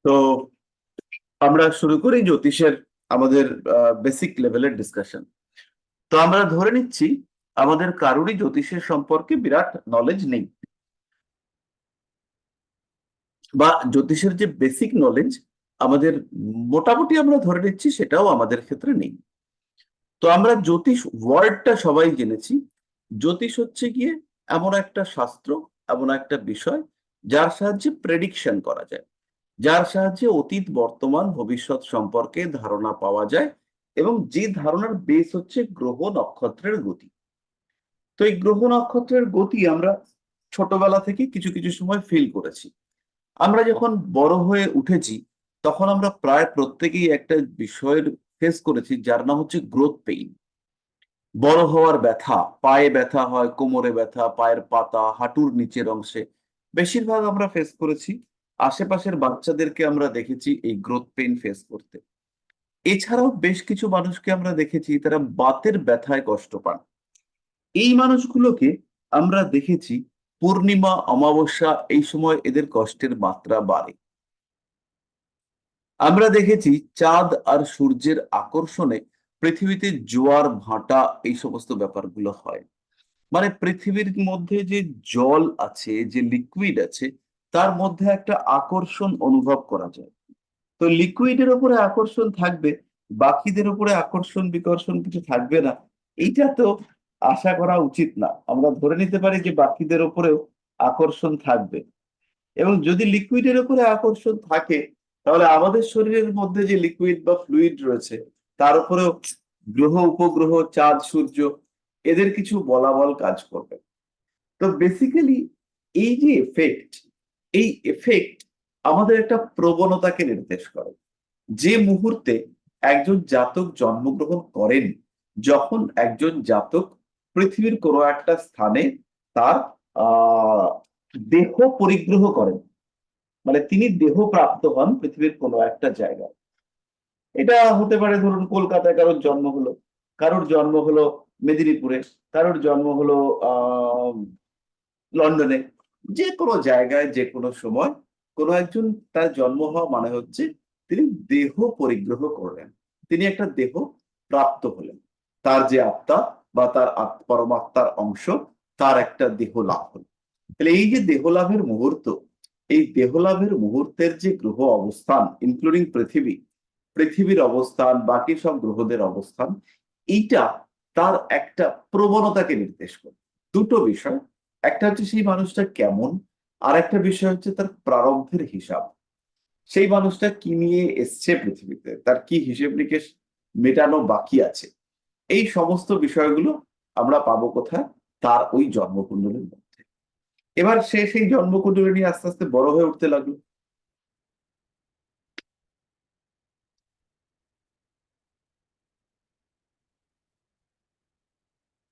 তো আমরা শুরু করি জ্যোতিষের আমাদের বেসিক লেভেলের ডিসকাশন। তো আমরা ধরে নিচ্ছি আমাদের কারোরই জ্যোতিষের সম্পর্কে বিরাট নলেজ নেই, বা জ্যোতিষের যে বেসিক নলেজ আমাদের মোটামুটি আমরা ধরে নিচ্ছি সেটাও আমাদের ক্ষেত্রে নেই। তো আমরা জ্যোতিষ ওয়ার্ডটা সবাই জেনেছি। জ্যোতিষ হচ্ছে গিয়ে এমন একটা শাস্ত্র, এমন একটা বিষয় যার সাহায্যে প্রেডিকশন করা যায়, যার সাহায্যে অতীত বর্তমান ভবিষ্যৎ সম্পর্কে ধারণা পাওয়া যায়, এবং যে ধারণার বেস হচ্ছে গ্রহ নক্ষত্রের গতি। তো এই গ্রহ নক্ষত্রের গতি আমরা ছোটবেলা থেকে কিছু কিছু সময় ফিল করেছি। আমরা যখন বড় হয়ে উঠেছি তখন আমরা প্রায় প্রত্যেকেই একটা বিষয়ের ফেস করেছি যার নাম হচ্ছে গ্রোথ পেইন। বড় হওয়ার ব্যথা, পায়ে ব্যথা হয়, কোমরে ব্যথা, পায়ের পাতা, হাঁটুর নিচের অংশে বেশিরভাগ আমরা ফেস করেছি। আশেপাশের বাচ্চাদেরকে আমরা দেখেছি এই গ্রোথ পেইন ফেস করতে। এছাড়াও বেশ কিছু মানুষকে আমরা দেখেছি তারা বাতের ব্যথায় কষ্ট পান। এই মানুষগুলোকে আমরা দেখেছি পূর্ণিমা অমাবস্যা এই সময় এদের কষ্টের মাত্রা বাড়ে। আমরা দেখেছি চাঁদ আর সূর্যের আকর্ষণে পৃথিবীতে জোয়ার ভাটা এই সমস্ত ব্যাপারগুলো হয়। মানে পৃথিবীর মধ্যে যে জল আছে, যে লিকুইড আছে, তার মধ্যে একটা আকর্ষণ অনুভব করা যায়। তো লিকুইডের উপরে আকর্ষণ থাকবে, বাকিদের উপরে আকর্ষণ বিকর্ষণ কিছু থাকবে না, এইটা তো আশা করা উচিত না। আমরা ধরে নিতে পারি যে বাকিদের উপরেও আকর্ষণ থাকবে, এবং যদি লিকুইডের উপরে আকর্ষণ থাকে তাহলে আমাদের শরীরের মধ্যে যে লিকুইড বা ফ্লুইড রয়েছে তার উপরেও গ্রহ উপগ্রহ চাঁদ সূর্য এদের কিছু বলাবল কাজ করবে। তো বেসিক্যালি এই যে এফেক্ট, এই এফেক্ট আমাদের একটা প্রবণতাকে নির্দেশ করে। যে মুহূর্তে একজন জাতক জন্মগ্রহণ করেন, যখন একজন জাতক পৃথিবীর কোনো একটা স্থানে তার আহ দেহ পরিগ্রহ করেন, মানে তিনি দেহ প্রাপ্ত হন পৃথিবীর কোনো একটা জায়গায়। এটা হতে পারে ধরুন কলকাতায় কারোর জন্ম হলো, কারোর জন্ম হলো মেদিনীপুরে, কারোর জন্ম হলো আহ লন্ডনে। যে কোনো জায়গায় যে কোনো সময় কোনো একজন তার জন্ম হওয়া মানে হচ্ছে তিনি দেহ পরিগ্রহ করলেন, তিনি একটা দেহ প্রাপ্ত হলেন। তার যে আত্মা বা তার পরমাত্মার অংশ, তার একটা দেহ লাভ হলো। তাহলে এই যে দেহ লাভের মুহূর্ত, এই দেহ লাভের মুহূর্তের যে গ্রহ অবস্থান ইনক্লুডিং পৃথিবী, পৃথিবীর অবস্থান, বাকি সব গ্রহদের অবস্থান, এইটা তার একটা প্রবণতাকে নির্দেশ করে। দুটো বিষয়, একটা হচ্ছে সেই মানুষটা কেমন, আর একটা বিষয় হচ্ছে তার প্রারব্ধের হিসাব। সেই মানুষটা কি নিয়ে এসছে পৃথিবীতে, তার কি হিসেব নিকেশ মেটানো বাকি আছে, এই সমস্ত বিষয়গুলো আমরা পাবো কোথায়? তার ওই জন্মকুণ্ডলীর মধ্যে। এবার সে সেই জন্মকুণ্ডলী নিয়ে আস্তে আস্তে বড় হয়ে উঠতে লাগলো।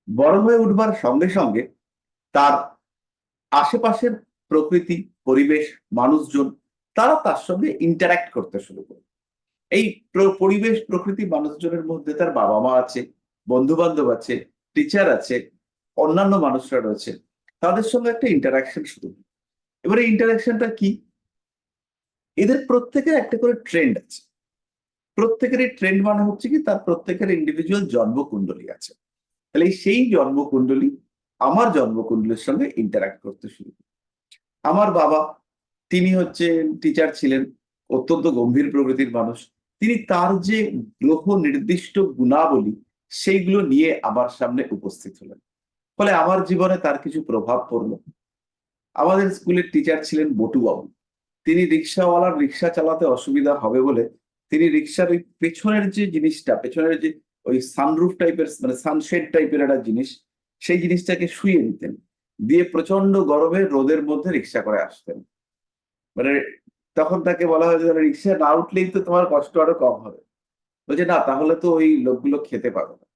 বড় হয়ে উঠবার সঙ্গে সঙ্গে তার আশেপাশের প্রকৃতি, পরিবেশ, মানুষজন, তারা তার সঙ্গে ইন্টারাক্ট করতে শুরু করে। এই পরিবেশ, প্রকৃতি, মানুষজনের মধ্যে তার বাবা মা আছে, বন্ধু বান্ধব আছে, টিচার আছে, অন্যান্য মানুষরা রয়েছে, তাদের সঙ্গে একটা ইন্টারাকশন শুরু হয়। এবারে ইন্টারাকশনটা কি? এদের প্রত্যেকের একটা করে ট্রেন্ড আছে। প্রত্যেকের এই ট্রেন্ড মানে হচ্ছে কি তার প্রত্যেকের ইন্ডিভিজুয়াল জন্মকুণ্ডলী আছে। তাহলে সেই জন্মকুণ্ডলী আমার জন্মকুণ্ডলীর সঙ্গে ইন্টারাক্ট করতে শুরু করে। আমার বাবা, তিনি হচ্ছেন টিচার ছিলেন, অত্যন্ত গম্ভীর প্রকৃতির মানুষ। তিনি তার যে গ্রহ নির্দিষ্ট গুণাবলী সেইগুলো নিয়ে আমার সামনে উপস্থিত হলেন। ফলে আমার জীবনে তার কিছু প্রভাব পড়লো। আমাদের স্কুলের টিচার ছিলেন বটুবাবু। তিনি রিক্সাওয়ালার রিক্সা চালাতে অসুবিধা হবে বলে তিনি রিক্সার ওই পেছনের যে জিনিসটা, পেছনের যে ওই সানরুফ টাইপের মানে সানশেড টাইপের একটা জিনিস, সেই জিনিসটাকে শুইয়ে দিতেন, দিয়ে প্রচন্ড গরমে রোদের মধ্যে রিক্সা করে আসতেন। মানে তখন তাকে বলা হয় যে রিক্সা না উঠলেই তো তোমার কষ্ট আরো কম হবে। বলছে না, তাহলে তো ওই লোকগুলো খেতে পারবে না।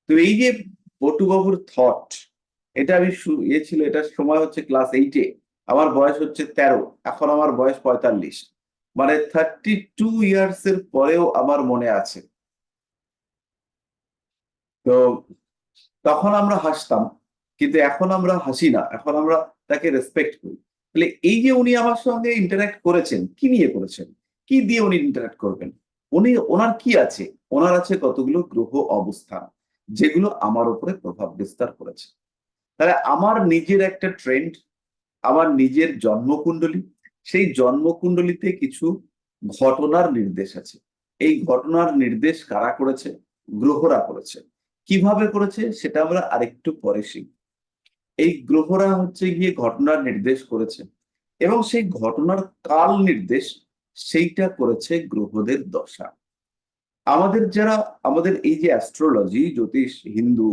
তো এই যে বটুবাবুর থট, এটা আমি ছিল, এটার সময় হচ্ছে ক্লাস 8-এ, আমার বয়স হচ্ছে 13, এখন আমার বয়স 45, মানে 32 ইয়ার্স এর পরেও আমার মনে আছে। তো তখন আমরা হাসতাম, কিন্তু এখন আমরা হাসি না, এখন আমরা তাকে রেসপেক্ট করি। তাহলে এই যে উনি আমার সঙ্গে ইন্টারাক্ট করেছেন, কি নিয়ে করেছেন? কি দিয়ে উনি ইন্টারাক্ট করবেন? ওনার কি আছে? ওনার আছে কতগুলো গ্রহ অবস্থান, যেগুলো আমার উপরে প্রভাব বিস্তার করেছে। তাহলে আমার নিজের একটা ট্রেন্ড, আমার নিজের জন্মকুণ্ডলী, সেই জন্মকুণ্ডলীতে কিছু ঘটনার নির্দেশ আছে। এই ঘটনার নির্দেশ কারা করেছে? গ্রহরা করেছে। কিভাবে করেছে সেটা আমরা আরেকটু পরে শিখব। এই গ্রহরা হচ্ছে গিয়ে ঘটনার নির্দেশ করেছে, এবং সেই ঘটনার কাল নির্দেশ সেইটা করেছে গ্রহদের দশা। যারা আমাদের এই যে অ্যাস্ট্রোলজি, জ্যোতিষ, হিন্দু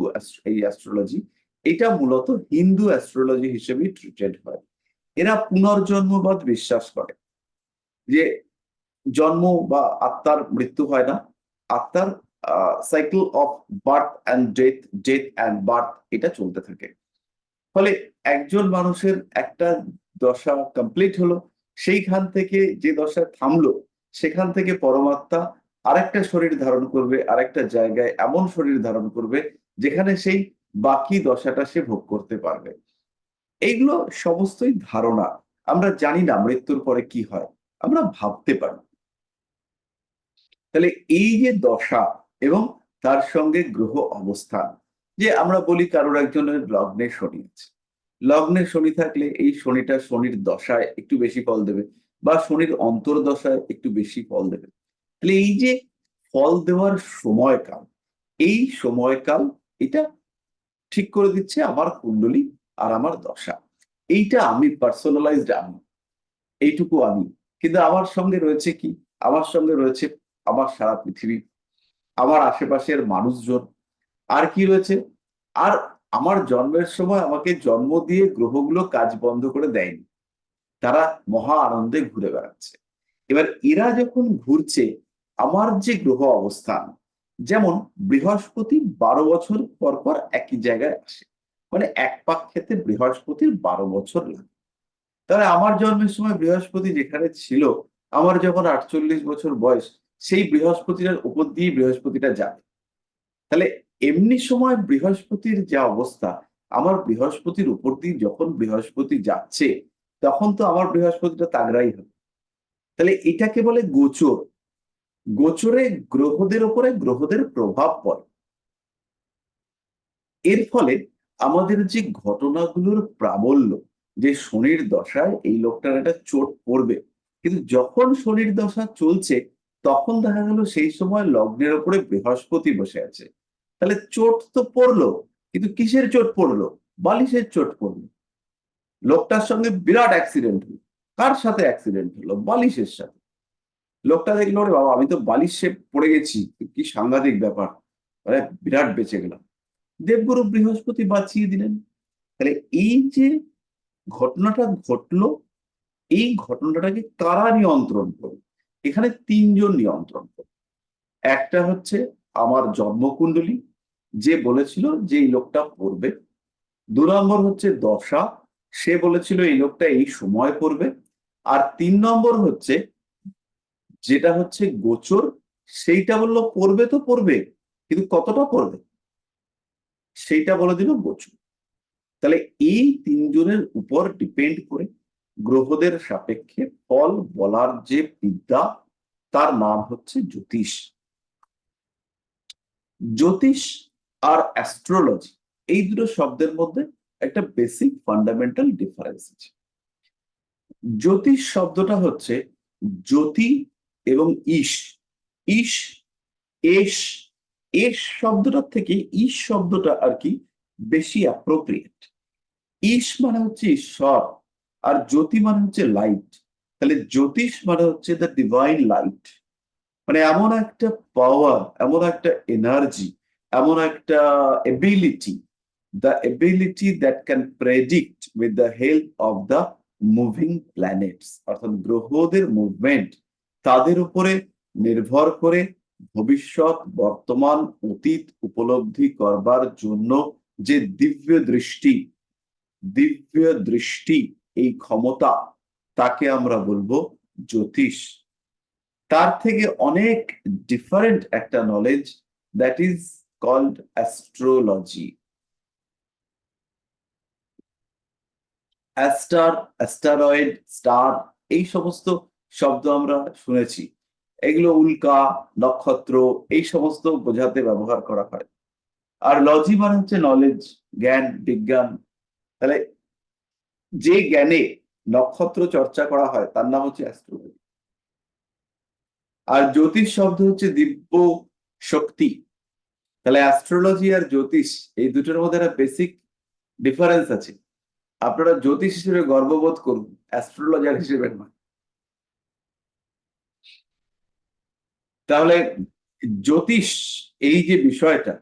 এই অ্যাস্ট্রোলজি, এটা মূলত হিন্দু অ্যাস্ট্রোলজি হিসেবে ট্রিটেড হয়। এরা পুনর্জন্মবাদ বিশ্বাস করে, যে জন্ম বা আত্মার মৃত্যু হয় না, আত্মার cycle of birth and death, death and birth, এটা চলতে থাকে। ফলে একজন মানুষের একটা দশা কমপ্লিট হলো, সেইখান থেকে যে দশা থামলো, সেখান থেকে পরমাত্মা আরেকটা শরীর ধারণ করবে, আরেকটা জায়গায় এমন শরীর ধারণ করবে যেখানে সেই বাকি দশাটা সে ভোগ করতে পারবে। এইগুলো সমস্তই ধারণা। আমরা জানি না মৃত্যুর পরে কি হয়, আমরা ভাবতে পারি। তাহলে এই যে দশা এবং তার সঙ্গে গ্রহ অবস্থান, যে আমরা বলি কারোর একজনের লগ্নে শনি আছে, লগ্নে শনি থাকলে এই শনিটা শনির দশায় একটু বেশি ফল দেবে, বা শনির অন্তর্দশায় একটু বেশি ফল দেবে। তাহলে এই যে ফল দেওয়ার সময়কাল, এই সময়কাল এটা ঠিক করে দিচ্ছে আমার কুণ্ডলী আর আমার দশা। এইটা আমি পার্সোনালাইজড, আমি এইটুকু আমি। কিন্তু আমার সঙ্গে রয়েছে কি? আমার সঙ্গে রয়েছে আমার সারা পৃথিবী, আমার আশেপাশের মানুষজন, আর কি রয়েছে, আর আমার জন্মের সময় আমাকে জন্ম দিয়ে গ্রহগুলো কাজ বন্ধ করে দেয়নি, তারা মহা আনন্দে ঘুরে বেড়াচ্ছে। এবার এরা যখন ঘুরছে, আমার যে গ্রহ অবস্থান, যেমন বৃহস্পতি 12 বছর পর পর একই জায়গায় আসে, মানে এক পাক খেতে বৃহস্পতির 12 বছর লাগে। তাহলে আমার জন্মের সময় বৃহস্পতি যেখানে ছিল, আমার যখন 48 বছর বয়স, সেই বৃহস্পতিটার উপর দিয়ে বৃহস্পতিটা যাবে। তাহলে এমনি সময় বৃহস্পতির যা অবস্থা, আমার বৃহস্পতির উপর দিয়ে যখন বৃহস্পতি যাচ্ছে, তখন তো আমার বৃহস্পতিটা তাগড়াই হবে। তাহলে এটাকে বলে গোচর। গোচরে গ্রহদের উপরে গ্রহদের প্রভাব পড়ে। এর ফলে আমাদের যে ঘটনাগুলোর প্রাবল্য, যে শনির দশায় এই লোকটার একটা চোট পড়বে, কিন্তু যখন শনির দশা চলছে, তখন দেখা গেল সেই সময় লগ্নের উপরে বৃহস্পতি বসে আছে। তাহলে চোট তো পড়লো, কিন্তু কিসের চোট পড়লো? বালিশের চোট পড়লো। লোকটার সঙ্গে বিরাট অ্যাক্সিডেন্ট হলো। কার সাথে অ্যাক্সিডেন্ট হলো? বালিশের সাথে। লোকটা দেখলো, রে বাবা, আমি তো বালিশে পড়ে গেছি, কি সাংঘাতিক ব্যাপার, মানে বিরাট বেঁচে গেলাম। দেবগুরু বৃহস্পতি বাঁচিয়ে দিলেন। তাহলে এই যে ঘটনাটা ঘটলো, এই ঘটনাটাকে কারা নিয়ন্ত্রণ করবে? এখানে তিনজন নিয়ন্ত্রণ করবে। একটা হচ্ছে আমার জন্মকুণ্ডলী, যে বলেছিল যে এই লোকটা পড়বে। 2 নম্বর হচ্ছে দশা, সে বলেছিল এই লোকটা এই সময় পড়বে। আর 3 নম্বর হচ্ছে, যেটা হচ্ছে গোচর, সেইটা বললো পড়বে তো পড়বে, কিন্তু কতটা পড়বে সেইটা বলে দিল গোচর। তাহলে এই তিনজনের উপর ডিপেন্ড করে গ্রহদের সাপেক্ষে ফল বলার যে বিদ্যা, তার নাম হচ্ছে জ্যোতিষ। জ্যোতিষ আর অ্যাস্ট্রোলজি, এই দুটো শব্দের মধ্যে একটা বেসিক ফান্ডামেন্টাল ডিফারেন্স আছে। জ্যোতিষ শব্দটা হচ্ছে জ্যোতি এবং ঈশ। ঈশ, এস, এস শব্দটার থেকে ঈশ শব্দটা আর কি বেশি অ্যাপ্রোপ্রিয়েট। ঈশ মানে হচ্ছে ঈশ্বর, আর জ্যোতি মানে হচ্ছে লাইট। তাহলে জ্যোতিষ মানে হচ্ছে দ্য ডিভাইন লাইট, মানে এমন একটা পাওয়ার, এমন একটা এনার্জি, এমন একটা ability, the ability that can predict with the help of the moving planets, অর্থাৎ গ্রহদের মুভমেন্ট, তাদের উপরে নির্ভর করে ভবিষ্যৎ, বর্তমান, অতীত উপলব্ধি করবার জন্য যে দিব্য দৃষ্টি, দিব্য দৃষ্টি, এই ক্ষমতা, তাকে আমরা বলবো জ্যোতিষ। তার থেকে অনেক ডিফারেন্ট একটা knowledge, that is called astrology. Aster, asteroid, star, এই সমস্ত শব্দ আমরা শুনেছি, এগুলো উল্কা, নক্ষত্র এই সমস্ত বোঝাতে ব্যবহার করা হয়। আর লজি মানে হচ্ছে নলেজ, জ্ঞান, বিজ্ঞান। তাহলে যে জ্ঞানে নক্ষত্র চর্চা করা হয় তার নাম হচ্ছে অ্যাস্ট্রোলজি। আর জ্যোতিষ শব্দ হচ্ছে দিব্য শক্তি। তাহলে অ্যাস্ট্রোলজি আর জ্যোতিষ এই দুটোর মধ্যে একটা বেসিক ডিফারেন্স আছে। আপনারা জ্যোতিষ হিসেবে গর্ববোধ করুন, অ্যাস্ট্রোলজার হিসেবে নয়। তাহলে জ্যোতিষ এই যে বিষয়টা,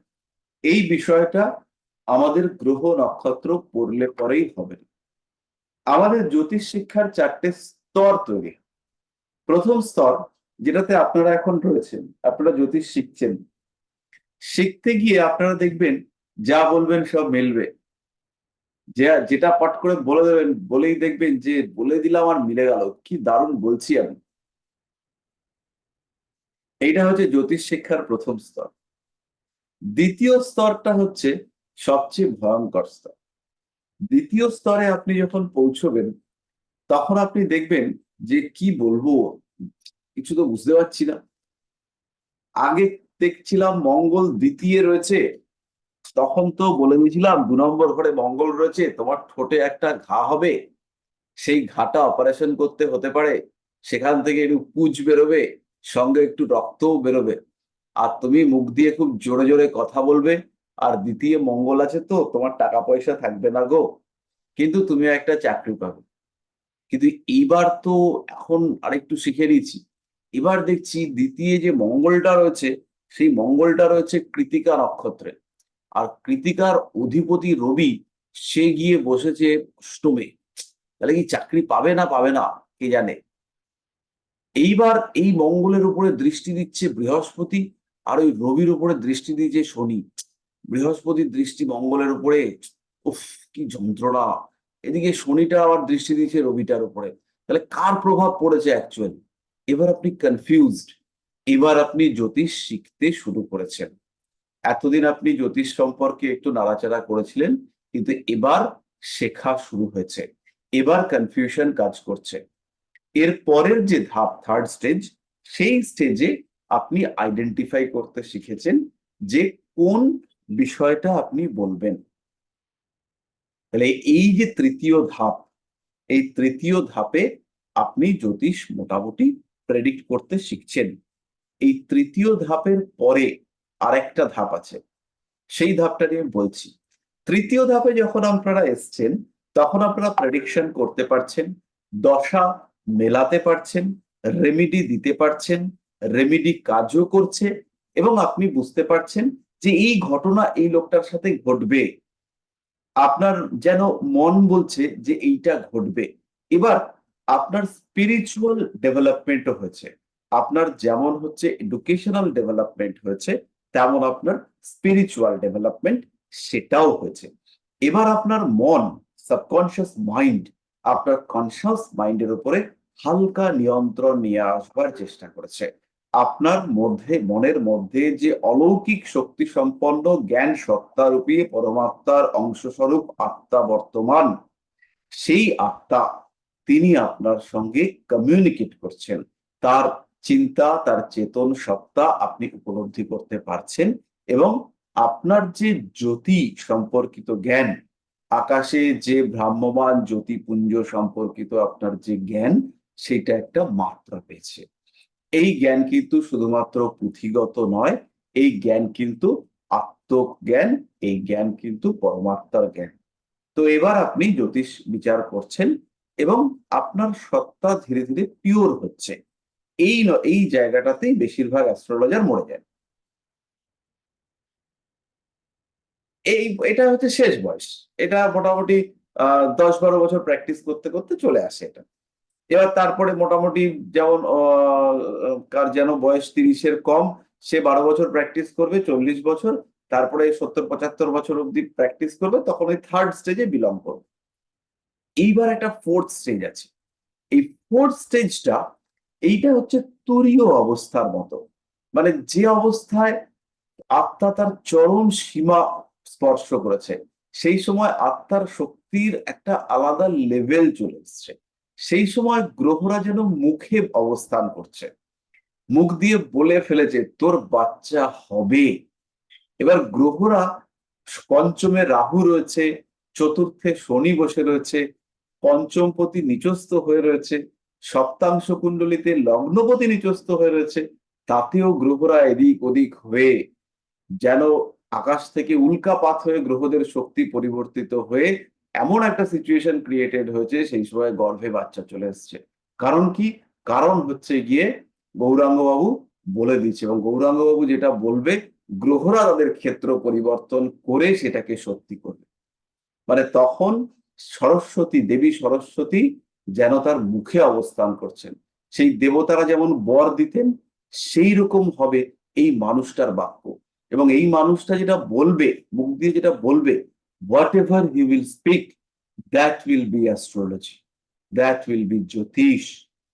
এই বিষয়টা আমাদের গ্রহ নক্ষত্র পড়লে পরেই হবে না। আমাদের জ্যোতিষ শিক্ষার 4টে স্তর তৈরি। প্রথম স্তর, যেটাতে আপনারা এখন রয়েছেন, আপনারা জ্যোতিষ শিখছেন। শিখতে গিয়ে আপনারা দেখবেন যা বলবেন সব মিলবে, যেটা পট করে বলে দেবেন, বলেই দেখবেন যে বলে দিলাম আর মিলে গেল, কি দারুণ বলছি আমি। এইটা হচ্ছে জ্যোতিষ শিক্ষার প্রথম স্তর। দ্বিতীয় স্তরটা হচ্ছে সবচেয়ে ভয়ঙ্কর স্তর। দ্বিতীয় স্তরে আপনি যখন পৌঁছবেন তখন আপনি দেখবেন যে কি বলবো, কিছু তো বুঝতে পারছি না। আগে দেখছিলাম মঙ্গল দ্বিতীয় রয়েছে, তখন তো বলে দিয়েছিলাম 2 নম্বর ঘরে মঙ্গল রয়েছে, তোমার ঠোঁটে একটা ঘা হবে, সেই ঘাটা অপারেশন করতে হতে পারে, সেখান থেকে একটু পুঁজ বেরোবে, সঙ্গে একটু রক্তও বেরোবে, আর তুমি মুখ দিয়ে খুব জোরে জোরে কথা বলবে, আর দ্বিতীয় মঙ্গল আছে তো তোমার টাকা পয়সা থাকবে না গো, কিন্তু তুমি একটা চাকরি পাবে। কিন্তু এইবার তো এখন আরেকটু শিখে নিয়েছি, এবার দেখছি দ্বিতীয় যে মঙ্গলটা রয়েছে, সেই মঙ্গলটা রয়েছে কৃত্তিকা নক্ষত্রে। আর কৃত্তিকার অধিপতি রবি, সে গিয়ে বসেছে অষ্টমে। তাহলে কি চাকরি পাবে না পাবে না কে জানে। এইবার এই মঙ্গলের উপরে দৃষ্টি দিচ্ছে বৃহস্পতি, আর ওই রবির উপরে দৃষ্টি দিচ্ছে শনি। বৃহস্পতির দৃষ্টি মঙ্গলের উপরে, উফ, কি যন্ত্রণা। এদিকে শনিটা আবার দৃষ্টি দিচ্ছে রবিটার উপরে। তাহলে কার প্রভাব পড়েছে অ্যাকচুয়ালি? এবার আপনি কনফিউজড। এবার আপনি জ্যোতিষ শিখতে শুরু করেছেন। এতদিন আপনি জ্যোতিষ সম্পর্কে একটু নাড়াচাড়া করেছিলেন, কিন্তু এবার শেখা শুরু হয়েছে। এবার কনফিউশন কাজ করছে। এর পরের যে ধাপ, থার্ড স্টেজ, সেই স্টেজে আপনি আইডেন্টিফাই করতে শিখেছেন যে কোন বিষয়টা আপনি বলবেন। তাহলে এই যে তৃতীয় ধাপ, এই তৃতীয় ধাপে আপনি জ্যোতিষ মোটামুটি প্রেডিক্ট করতে শিখছেন। এই তৃতীয় ধাপের পরে আরেকটা ধাপ আছে, সেই ধাপটা নিয়ে বলছি। তৃতীয় ধাপে যখন আপনারা এসছেন তখন আপনারা প্রেডিকশন করতে পারছেন, দশা মেলাতে পারছেন, রেমিডি দিতে পারছেন, রেমিডি কাজও করছে, এবং আপনি বুঝতে পারছেন যে এই ঘটনা এই লোকটার সাথে ঘটবে। আপনার যেন মন বলছে যে এইটা ঘটবে। এবার আপনার স্পিরিচুয়াল ডেভেলপমেন্টও হয়েছে। আপনার যেমন হচ্ছে এডুকেশনাল ডেভেলপমেন্ট হয়েছে, তেমন আপনার স্পিরিচুয়াল ডেভেলপমেন্ট সেটাও হয়েছে। এবার আপনার মন, সাবকনশিয়াস মাইন্ড, আপনার কনসিয়াস মাইন্ডের উপরে হালকা নিয়ন্ত্রণ নিয়ে আসবার চেষ্টা করেছে। আপনার মধ্যে, মনের মধ্যে যে অলৌকিক শক্তি সম্পন্ন জ্ঞান সত্তারূপী পরমাত্মার অংশস্বরূপ আত্মা বর্তমান, সেই আত্মা তিনি আপনার সঙ্গে কমিউনিকেট করছেন। তার চিন্তা, তার চেতন সত্তা আপনি উপলব্ধি করতে পারছেন, এবং আপনার যে জ্যোতি সম্পর্কিত জ্ঞান, আকাশে যে ভ্রাম্যমান জ্যোতিপুঞ্জ সম্পর্কিত আপনার যে জ্ঞান, সেটা একটা মাত্রা পেয়েছে। এই জ্ঞান কিন্তু শুধুমাত্র পুঁথিগত নয়, এই জ্ঞান কিন্তু আত্মজ্ঞান, এই জ্ঞান কিন্তু পরমাত্মার জ্ঞান। তো এবার আপনি জ্যোতিষ বিচার করছেন এবং আপনার সত্তা ধীরে ধীরে পিওর হচ্ছে। এই জায়গাটাতেই বেশিরভাগ অ্যাস্ট্রোলজার মরে যায়। এটা হচ্ছে শেষ বয়স। এটা মোটামুটি 10-12 বছর প্র্যাকটিস করতে করতে চলে আসে এটা। এবার তারপরে মোটামুটি যেমন কার যেন বয়স 30-এর কম, সে 12 বছর প্র্যাকটিস করবে, 40 বছর, তারপরে 70-75 বছর অব্দি প্র্যাকটিস করবে, তখন ওই থার্ড স্টেজে বিলং করবে। এইবার একটা ফোর্থ স্টেজ আছে। এই ফোর্থ স্টেজটা, এইটা হচ্ছে তুরীয় অবস্থার মতো। মানে যে অবস্থায় আত্মা তার চরম সীমা স্পর্শ করেছে, সেই সময় আত্মার শক্তির একটা আলাদা লেভেল চলে এসছে। সেই সময় গ্রহরা যেন মুখে অবস্থান করছে, মুখ দিয়ে বলে ফেলেছে তোর বাচ্চা হবে। এবার গ্রহরা, পঞ্চমে রাহু রয়েছে, চতুর্থে শনি বসে রয়েছে, পঞ্চমপতি নিচস্থ হয়ে রয়েছে, সপ্তাংশ কুণ্ডলিতে লগ্নপতি নিচস্থ হয়ে রয়েছে, তাতেও গ্রহরা এদিক ওদিক হয়ে যেন আকাশ থেকে উল্কাপাত হয়ে গ্রহদের শক্তি পরিবর্তিত হয়ে এমন একটা সিচুয়েশন ক্রিয়েটেড হয়েছে, সেই সময় গর্ভে বাচ্চা চলে এসছে। কারণ কি? কারণ হচ্ছে গিয়ে গৌরাঙ্গ বাবু বলে দিচ্ছে, এবং গৌরাঙ্গ বাবু যেটা বলবে গ্রহরা তাদের ক্ষেত্র পরিবর্তন করে সেটাকে সত্যি করবে। মানে তখন সরস্বতী, দেবী সরস্বতী যেন তার মুখে অবস্থান করছেন। সেই দেবতারা যেমন বর দিতেন, সেই রকম হবে এই মানুষটার বাক্য। এবং এই মানুষটা যেটা বলবে, মুখ দিয়ে যেটা বলবে, what ever he will speak, that will be astrology, that will be জ্যোতিষ।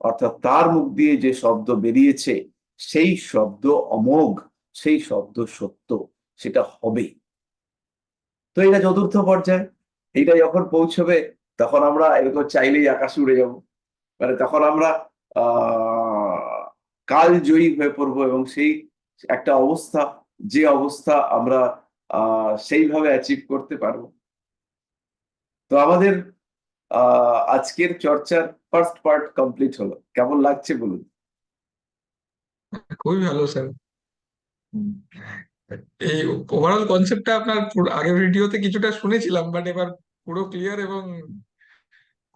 অর্থাৎ তার মুখ দিয়ে যে শব্দ বেরিয়েছে সেই শব্দ অমোঘ, সেই শব্দ সত্য, সেটা হবে। তো এটা চতুর্থ পর্যায়ে, এইটা যখন পৌঁছবে তখন আমরা এরকম চাইলেই আকাশে উড়ে যাব। মানে তখন আমরা কালজয়ী হয়ে পড়বো, এবং সেই একটা অবস্থা, যে অবস্থা আমরা সেইভাবে অ্যাচিভ করতে পারবো। তো আমাদের আজকের চর্চার ফার্স্ট পার্ট কমপ্লিট হলো। কেমন লাগছে বলুন? খুবই ভালো স্যার। এই ওভারঅল কনসেপ্টটা আপনার আগের ভিডিওতে কিছুটা শুনেছিলাম, বাট এবার পুরো ক্লিয়ার এবং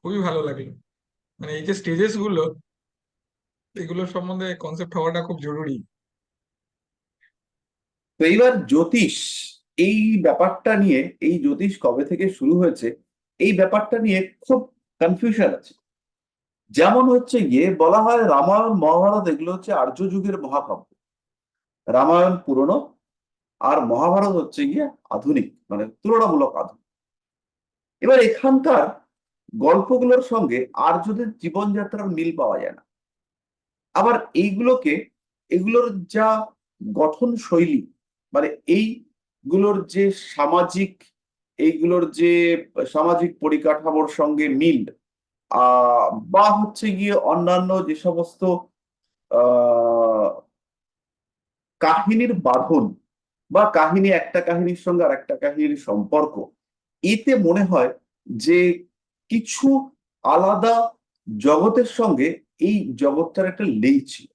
খুবই ভালো লাগলো। মানে এই যে স্টেজেস গুলো, এগুলোর সম্বন্ধে কনসেপ্ট হওয়াটা খুব জরুরি। তো এইবার জ্যোতিষ, এই ব্যাপারটা নিয়ে, এই জ্যোতিষ কবে থেকে শুরু হয়েছে এই ব্যাপারটা নিয়ে খুব কনফিউশন আছে। যেমন হচ্ছে গিয়ে বলা হয় রামায়ণ মহাভারত এগুলো হচ্ছে আর্য যুগের মহাকাব্য। রামায়ণ পুরনো, আর মহাভারত হচ্ছে গিয়ে আধুনিক, মানে তুলনামূলক আধুনিক। এবার এখানকার গল্পগুলোর সঙ্গে আর্যদের জীবনযাত্রার মিল পাওয়া যায় না। আবার এইগুলোকে, এগুলোর যা গঠন শৈলী, মানে এইগুলোর যে সামাজিক, এইগুলোর যে সামাজিক পরিকাঠামোর সঙ্গে মিল, বা হচ্ছে গিয়ে অন্যান্য যে সমস্ত আহ কাহিনীর বাঁধন, বা কাহিনী একটা কাহিনীর সঙ্গে আর একটা কাহিনীর সম্পর্ক, এতে মনে হয় যে কিছু আলাদা জগতের সঙ্গে এই জগৎটার একটা লিঙ্ক ছিল।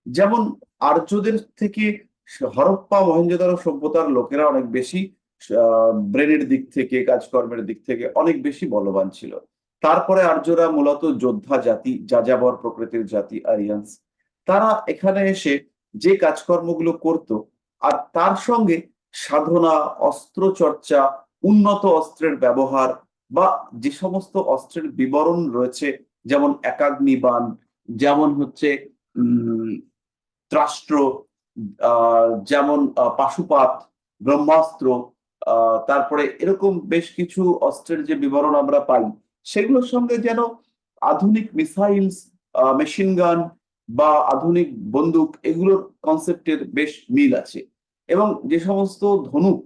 যেমন আর্যদের থেকে হরপ্পা মহেঞ্জোদারো সভ্যতার লোকেরা অনেক বেশি ব্রেনের দিক থেকে, কাজকর্মের দিক থেকে অনেক বেশি বলবান ছিল। তারপরে আর্যরা মূলত যোদ্ধা জাতি, যাযাবর প্রকৃতির জাতি, আরিয়ান্স। তারা এখানে এসে যে কাজকর্মগুলো করত, আর তার সঙ্গে সাধনা, অস্ত্র চর্চা, উন্নত অস্ত্রের ব্যবহার, বা যে সমস্ত অস্ত্রের বিবরণ রয়েছে, যেমন একাগ্নিবাণ, যেমন হচ্ছে ত্রাস্ত্র, যেমন পাশুপাত, ব্রহ্মাস্ত্র, তারপরে এরকম বেশ কিছু অস্ত্রের যে বিবরণ আমরা পাই, সেগুলোর সঙ্গে যেন আধুনিক মিসাইলস, মেশিন গান বা আধুনিক বন্দুক, এগুলোর কনসেপ্টের বেশ মিল আছে। এবং যে সমস্ত ধনুক,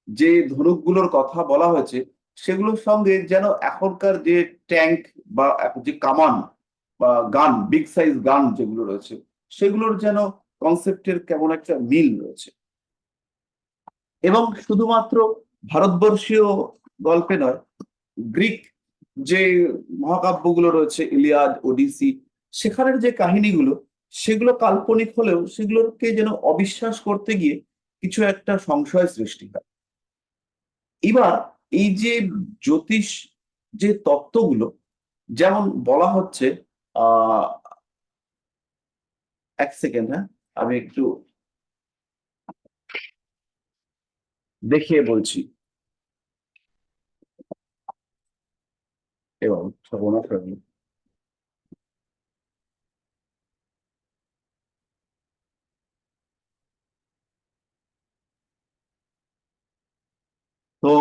যে ধনুকগুলোর কথা বলা হয়েছে, সেগুলোর সঙ্গে যেন এখনকার যে ট্যাঙ্ক বা যে কামান বা গান, বিগ সাইজ গান যেগুলো রয়েছে, সেগুলোর যেন কনসেপ্টের কেমন একটা মিল রয়েছে। এবং শুধুমাত্র ভারতবর্ষীয় গল্পে নয়, গ্রিক যে মহাকাব্যগুলো রয়েছে, ইলিয়াদ, ওডিসি, সেখানের যে কাহিনীগুলো, সেগুলো কাল্পনিক হলেও সেগুলোকে যেন অবিশ্বাস করতে গিয়ে কিছু একটা সংশয় সৃষ্টি হয়। এবার এই যে জ্যোতিষ, যে তত্ত্বগুলো, যেমন বলা হচ্ছে, আহ এক সেকেন্ড, হ্যাঁ, আমি একটু দেখিয়ে বলছি। এবার সর্বনাশ হয়ে গেল। তো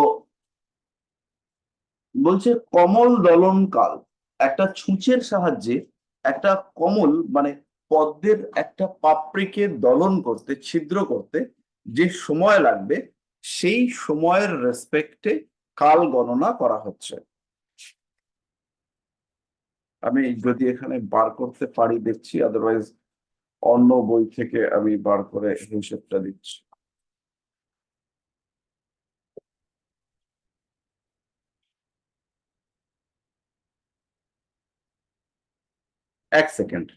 বলছে কমল দলন কাল, একটা ছুঁচের সাহায্যে একটা কমল, মানে পদ্মের একটা পাপড়িকে দলন করতে, ছিদ্র করতে যে সময় লাগবে, সেই সময়ের রেসপেক্টে কাল গণনা করা হচ্ছে। আমি যদি এখানে বার করতে পারি দেখছি, আদারওয়াইজ অন্য বই থেকে আমি বার করে হিসেবটা দিচ্ছি। এক সেকেন্ড।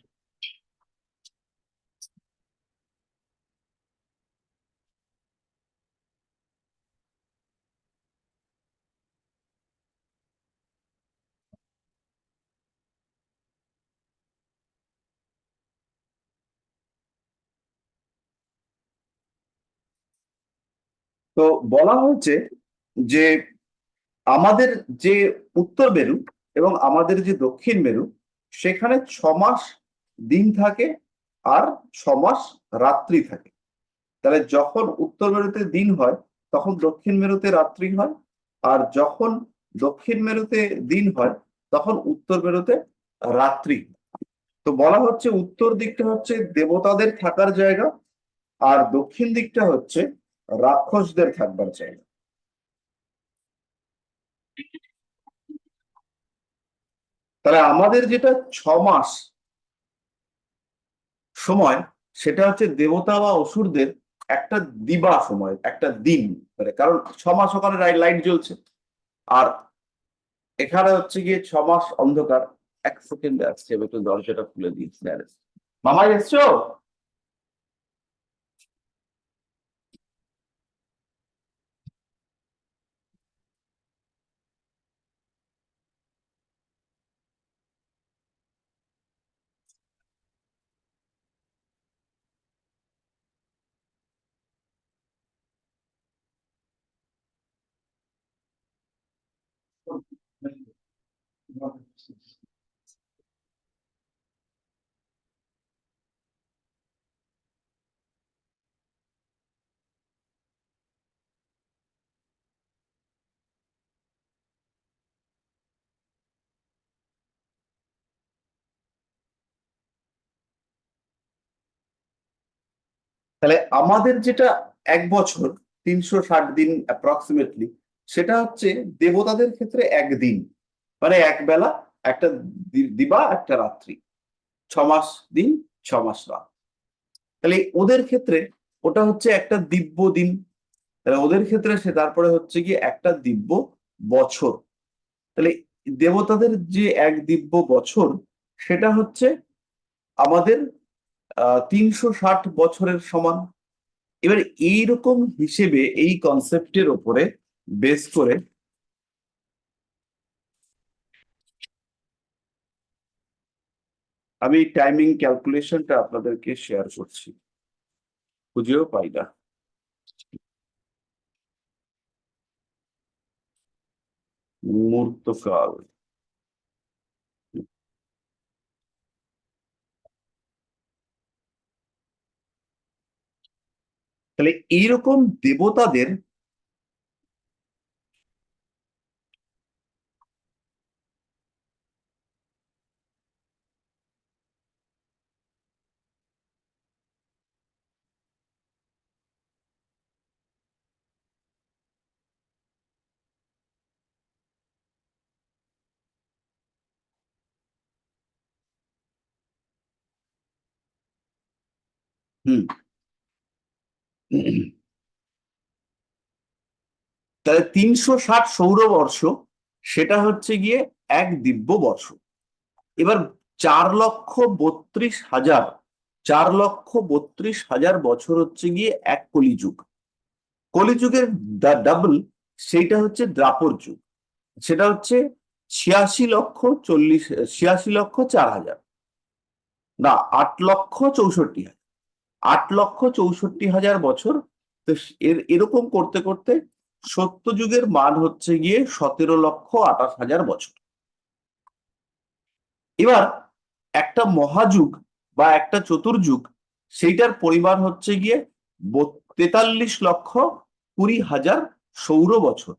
তো বলা হয়েছে যে আমাদের যে উত্তর মেরু এবং আমাদের যে দক্ষিণ মেরু, সেখানে 6 মাস দিন থাকে আর 6 মাস রাত্রি থাকে। তাহলে যখন উত্তর মেরুতে দিন হয় তখন দক্ষিণ মেরুতে রাত্রি হয়, আর যখন দক্ষিণ মেরুতে দিন হয় তখন উত্তর মেরুতে রাত্রি। তো বলা হচ্ছে উত্তর দিকটা হচ্ছে দেবতাদের থাকার জায়গা, আর দক্ষিণ দিকটা হচ্ছে রাক্ষসদের থাকবার জায়গা। তাহলে আমাদের যেটা 6 মাস সময়, সেটা হচ্ছে দেবতা বা অসুরদের একটা দিবা সময়, একটা দিন। মানে কারণ 6 মাস ওখানে লাইট জ্বলছে, আর এখানে হচ্ছে গিয়ে 6 মাস অন্ধকার। এক সেকেন্ডে আসছে, আমি একটু দরজাটা খুলে দিয়েছি। মামাই এসছো? তাহলে আমাদের যেটা 1 বছর 360 দিন অ্যাপ্রক্সিমেটলি, সেটা হচ্ছে দেবতাদের ক্ষেত্রে একদিন, মানে এক বেলা, একটা দিবা, একটা রাত্রি। 6 মাস দিন, 6 মাস রাত। তাহলে ওদের ক্ষেত্রে ওটা হচ্ছে একটা দিব্য দিন। তাহলে ওদের ক্ষেত্রে সে তারপরে হচ্ছে কি একটা দিব্য বছর। তাহলে দেবতাদের যে এক দিব্য বছর, সেটা হচ্ছে আমাদের 360 বছরের সমান। এবার এইরকম হিসেবে এই কনসেপ্টের ওপরে বেস করে আমি টাইমিং ক্যালকুলেশনটা আপনাদেরকে শেয়ার করছি। খুঁজেও পাই না। মুহূর্তকাল। তাহলে এইরকম দেবতাদের হুম তাহলে 360 সৌরবর্ষ, সেটা হচ্ছে গিয়ে এক দিব্য বর্ষ। এবার 4,32,000, 4,32,000 বছর হচ্ছে গিয়ে এক কলিযুগ। কলিযুগের ডাবল সেইটা হচ্ছে দ্রাপর যুগ। সেটা হচ্ছে 86,40,86,04,000, না, 8,64,000, 8,64,000 বছর। তো এরকম করতে করতে সত্যযুগের মান হচ্ছে গিয়ে 17,28,000 বছর। এবার একটা মহাযুগ বা একটা চতুর্যুগ, সেইটার পরিমাণ হচ্ছে গিয়ে 43,20,000 সৌর বছর।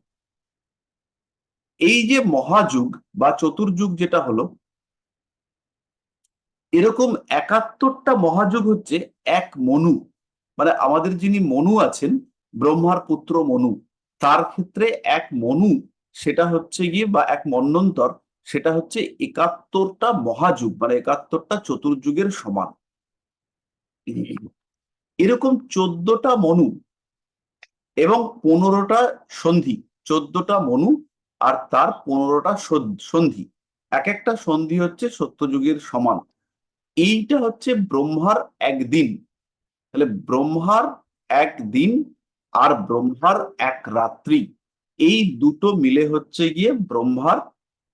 এই যে মহাযুগ বা চতুর্যুগ যেটা হলো, এরকম 71টা মহাযুগ হচ্ছে এক মনু। মানে আমাদের যিনি মনু আছেন, ব্রহ্মার পুত্র মনু, তার ক্ষেত্রে এক মনু, সেটা হচ্ছে গিয়ে বা এক মন্বন্তর, সেটা হচ্ছে 71টা মহাযুগ, মানে 71টা চতুর্যুগের সমান। এরকম 14টা মনু এবং 15টা সন্ধি, 14টা মনু আর তার 15টা সন্ধি, এক একটা সন্ধি হচ্ছে সত্যযুগের সমান। এইটা হচ্ছে ব্রহ্মার একদিন। তাহলে ব্রহ্মার একদিন আর ব্রহ্মার এক রাত্রি, এই দুটো মিলে হচ্ছে গিয়ে ব্রহ্মার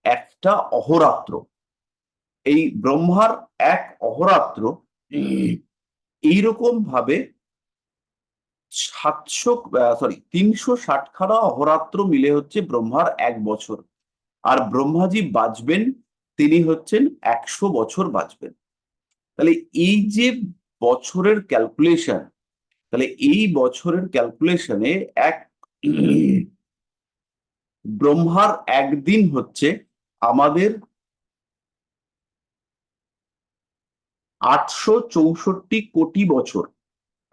একটা অহোরাত্র। এই ব্রহ্মার এক অহোরাত্র এইরকম ভাবে 360খানা অহোরাত্র মিলে হচ্ছে ব্রহ্মার এক বছর। আর ব্রহ্মাজি বাঁচবেন, তিনি হচ্ছেন 100 বছর বাঁচবেন। তাহলে এই যে বছরের ক্যালকুলেশন, তাহলে এই বছরের ক্যালকুলেশনে এক ব্রহ্মার একদিন হচ্ছে আমাদের 864 বছর।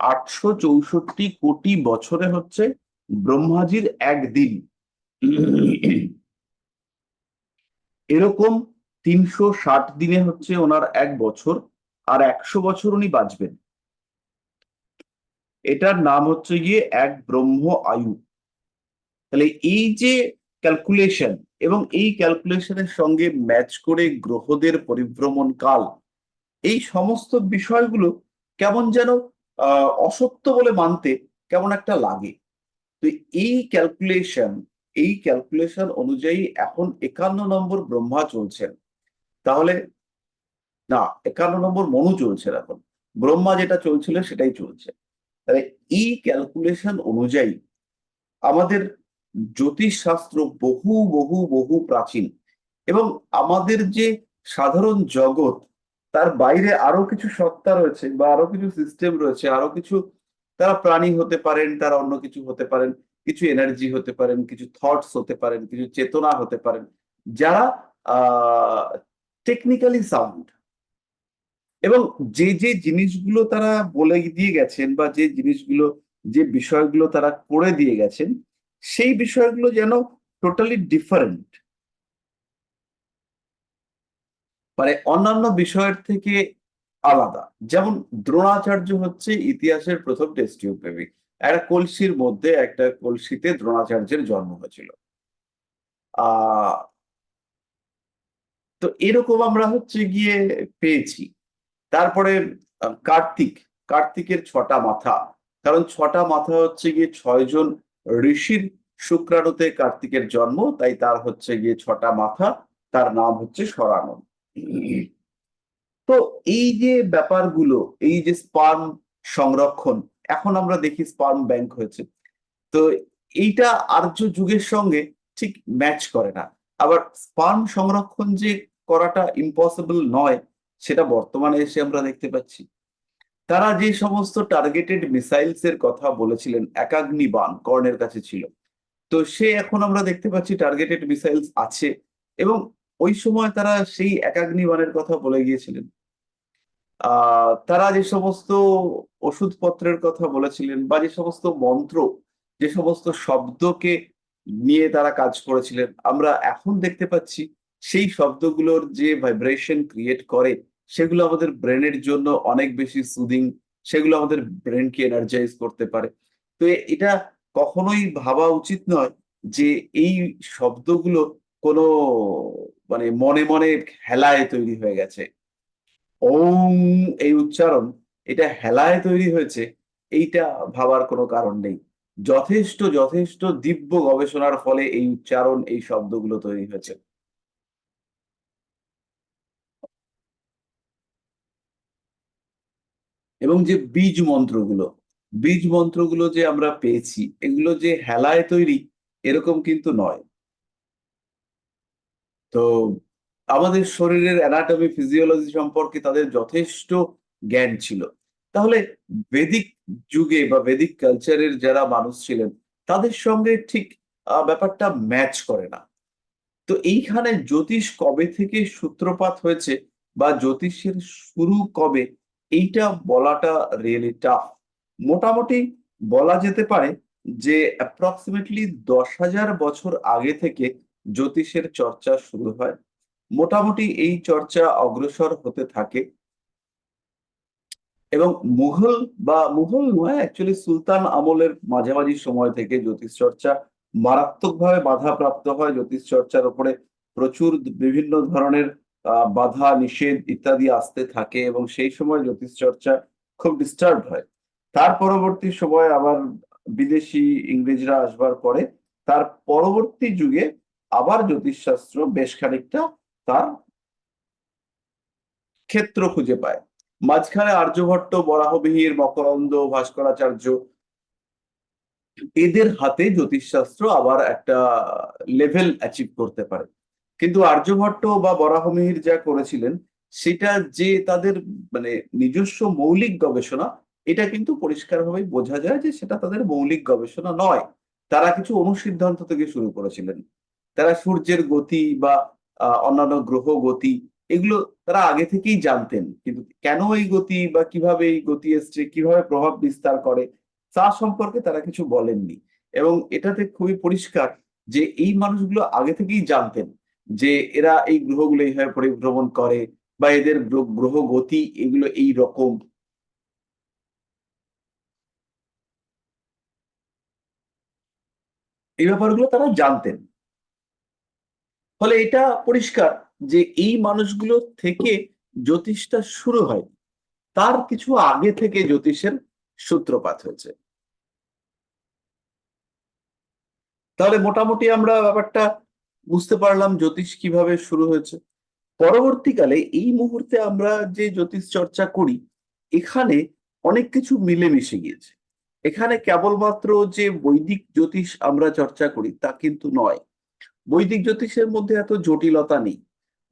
864 বছরে হচ্ছে ব্রহ্মাজির একদিন। এরকম 360 দিনে হচ্ছে ওনার এক বছর, আর 100 বছর উনি বাঁচবেন। এটার নাম হচ্ছে গিয়ে এক ব্রহ্ম আয়ু। তাহলে এই যে ক্যালকুলেশন, এবং এই ক্যালকুলেশনের সঙ্গে ম্যাচ করে গ্রহদের পরিভ্রমণ কাল, এই সমস্ত বিষয়গুলো কেমন যেন অসত্য বলে মানতে কেমন একটা লাগে। তো এই ক্যালকুলেশন অনুযায়ী এখন 51 নম্বর ব্রহ্মা চলছেন। তাহলে না, 51 নম্বর মনু চলছে এখন, ব্রহ্মা যেটা চলছিল সেটাই চলছে। তাহলে এই ক্যালকুলেশন অনুযায়ী আমাদের জ্যোতিষ শাস্ত্র বহু বহু বহু প্রাচীন, এবং আমাদের যে সাধারণ জগৎ, তার বাইরে আরো কিছু সত্তা রয়েছে বা আরো কিছু সিস্টেম রয়েছে, আরো কিছু, তারা প্রাণী হতে পারেন, তারা অন্য কিছু হতে পারেন, কিছু এনার্জি হতে পারেন, কিছু থটস হতে পারেন, কিছু চেতনা হতে পারেন, যারা টেকনিক্যালি সাউন্ড, এবং যে যে জিনিসগুলো তারা বলে দিয়ে গেছেন বা যে জিনিসগুলো, যে বিষয়গুলো তারা করে দিয়ে গেছেন, সেই বিষয়গুলো যেন টোটালি ডিফারেন্ট, মানে অন্যান্য বিষয়ের থেকে আলাদা। যেমন দ্রোণাচার্য হচ্ছে ইতিহাসের প্রথম টেস্ট টিউব বেবি। একটা কলসির মধ্যে, একটা কলসিতে দ্রোণাচার্যের জন্ম হয়েছিল। আহ তো এরকম আমরা হচ্ছে গিয়ে পেয়েছি। তারপরে কার্তিক, কার্তিকের 6টা মাথা, কারণ 6টা মাথা হচ্ছে গিয়ে 6জন ঋষির শুক্রাণুতে কার্তিকের জন্ম, তাই তার হচ্ছে গিয়ে 6টা মাথা, তার নাম হচ্ছে সরানন। তো এই যে ব্যাপারগুলো, এই যে স্পার্ম সংরক্ষণ, এখন আমরা দেখি স্পার্ম ব্যাংক হয়েছে, তো এইটা আর্য যুগের সঙ্গে ঠিক ম্যাচ করে না। আবার স্পার্ম সংরক্ষণ যে করাটা ইম্পসিবল নয়, সেটা বর্তমানে এসে আমরা দেখতে পাচ্ছি। তারা যে সমস্ত টার্গেটেড মিসাইলস এর কথা বলেছিলেন, একাগ্নি বাণ কর্ণের কাছে ছিল, তো সে এখন আমরা দেখতে পাচ্ছি টার্গেটেড মিসাইলস আছে। এবং ওই সময় তারা সেই একাগ্নি বাণের কথা বলে গিয়েছিলেন। তারা যে সমস্ত ওষুধপত্রের কথা বলেছিলেন, বা যে সমস্ত মন্ত্র, যে সমস্ত শব্দকে নিয়ে তারা কাজ করেছিলেন, আমরা এখন দেখতে পাচ্ছি সেই শব্দগুলোর যে ভাইব্রেশন ক্রিয়েট করে, সেগুলো আমাদের ব্রেনের জন্য অনেক বেশি সুদিং, সেগুলো আমাদের ব্রেনকে এনার্জাইজ করতে পারে। তো এটা কখনোই ভাবা উচিত নয় যে এই শব্দগুলো কোনো, মানে মনে মনে হেলায় তৈরি হয়ে গেছে। ওম, এই উচ্চারণ, এটা হেলায় তৈরি হয়েছে, এইটা ভাবার কোনো কারণ নেই। যথেষ্ট যথেষ্ট দিব্য গবেষণার ফলে এই উচ্চারণ, এই শব্দগুলো তৈরি হয়েছে। এবং যে বীজ মন্ত্রগুলো যে আমরা পেয়েছি, এগুলো যে হেলায় তৈরি এরকম কিন্তু নয়। তো আমাদের শরীরের অ্যানাটমি ফিজিওলজি সম্পর্কে তাদের যথেষ্ট জ্ঞান ছিল। তাহলে বেদিক যুগে বা বেদিক কালচারের যারা মানুষ ছিলেন, তাদের সঙ্গে ঠিক ব্যাপারটা ম্যাচ করে না। তো এইখানে জ্যোতিষ কবে থেকে সূত্রপাত হয়েছে বা জ্যোতিষের শুরু কবে, এইটা বলাটা রিয়েলি টাফ। মোটামুটি বলা যেতে পারে যে অ্যাপ্রক্সিমেটলি 10,000 বছর আগে থেকে জ্যোতিষের চর্চা শুরু হয়। মোটামুটি এই চর্চা অগ্রসর হতে থাকে এবং মুঘল নয়, অ্যাকচুয়ালি সুলতান আমলের মাঝামাঝি সময় থেকে জ্যোতিষ চর্চা মারাত্মকভাবে বাধাপ্রাপ্ত হয়। জ্যোতিষ চর্চার উপরে প্রচুর বিভিন্ন ধরনের বাধা নিষেধ ইত্যাদি আসতে থাকে এবং সেই সময় জ্যোতিষ চর্চা খুব ডিস্টার্ব হয়। তার পরবর্তী সময় আবার বিদেশি ইংরেজরা আসবার পরে তার পরবর্তী যুগে আবার জ্যোতিষশাস্ত্র বেশ খানিকটা তার ক্ষেত্র খুঁজে পায়। মাঝখানে আর্যভট্ট, বরাহমিহির, মকরন্দ, ভাস্করাচার্য, এদের হাতে জ্যোতিষশাস্ত্র আবার একটা লেভেল অ্যাচিভ করতে পারে। কিন্তু আর্যভট্ট বা বরাহমিহির যা করেছিলেন সেটা যে তাদের মানে নিজস্ব মৌলিক গবেষণা, এটা কিন্তু পরিষ্কারভাবে বোঝা যায় যে সেটা তাদের মৌলিক গবেষণা নয়। তারা কিছু অনুসিদ্ধান্ত থেকে শুরু করেছিলেন। তারা সূর্যের গতি বা অন্যান্য গ্রহ গতি, এগুলো তারা আগে থেকেই জানতেন, কিন্তু কেন এই গতি বা কিভাবে এই গতি এসছে, কিভাবে প্রভাব বিস্তার করে, তা সম্পর্কে তারা কিছু বলেননি। এবং এটাতে খুবই পরিষ্কার যে এই মানুষগুলো আগে থেকেই জানতেন যে এরা এই গ্রহগুলো এইভাবে পরিভ্রমণ করে বা এদের গ্রহ গতি এগুলো এই রকম। এই ব্যাপারগুলো তারা জানতেন। ফলে এটা পরিষ্কার যে এই মানুষগুলো থেকে জ্যোতিষটা শুরু হয়, তার কিছু আগে থেকে জ্যোতিষের সূত্রপাত হয়েছে। তাহলে মোটামুটি আমরা ব্যাপারটা বুঝতে পারলাম জ্যোতিষ কিভাবে শুরু হয়েছে। পরবর্তীকালে এই মুহূর্তে আমরা যে জ্যোতিষ চর্চা করি, এখানে অনেক কিছু মিলেমিশে গিয়েছে। এখানে কেবলমাত্র যে বৈদিক জ্যোতিষ আমরা চর্চা করি তা কিন্তু নয়। বৈদিক জ্যোতিষের মধ্যে এত জটিলতা নেই।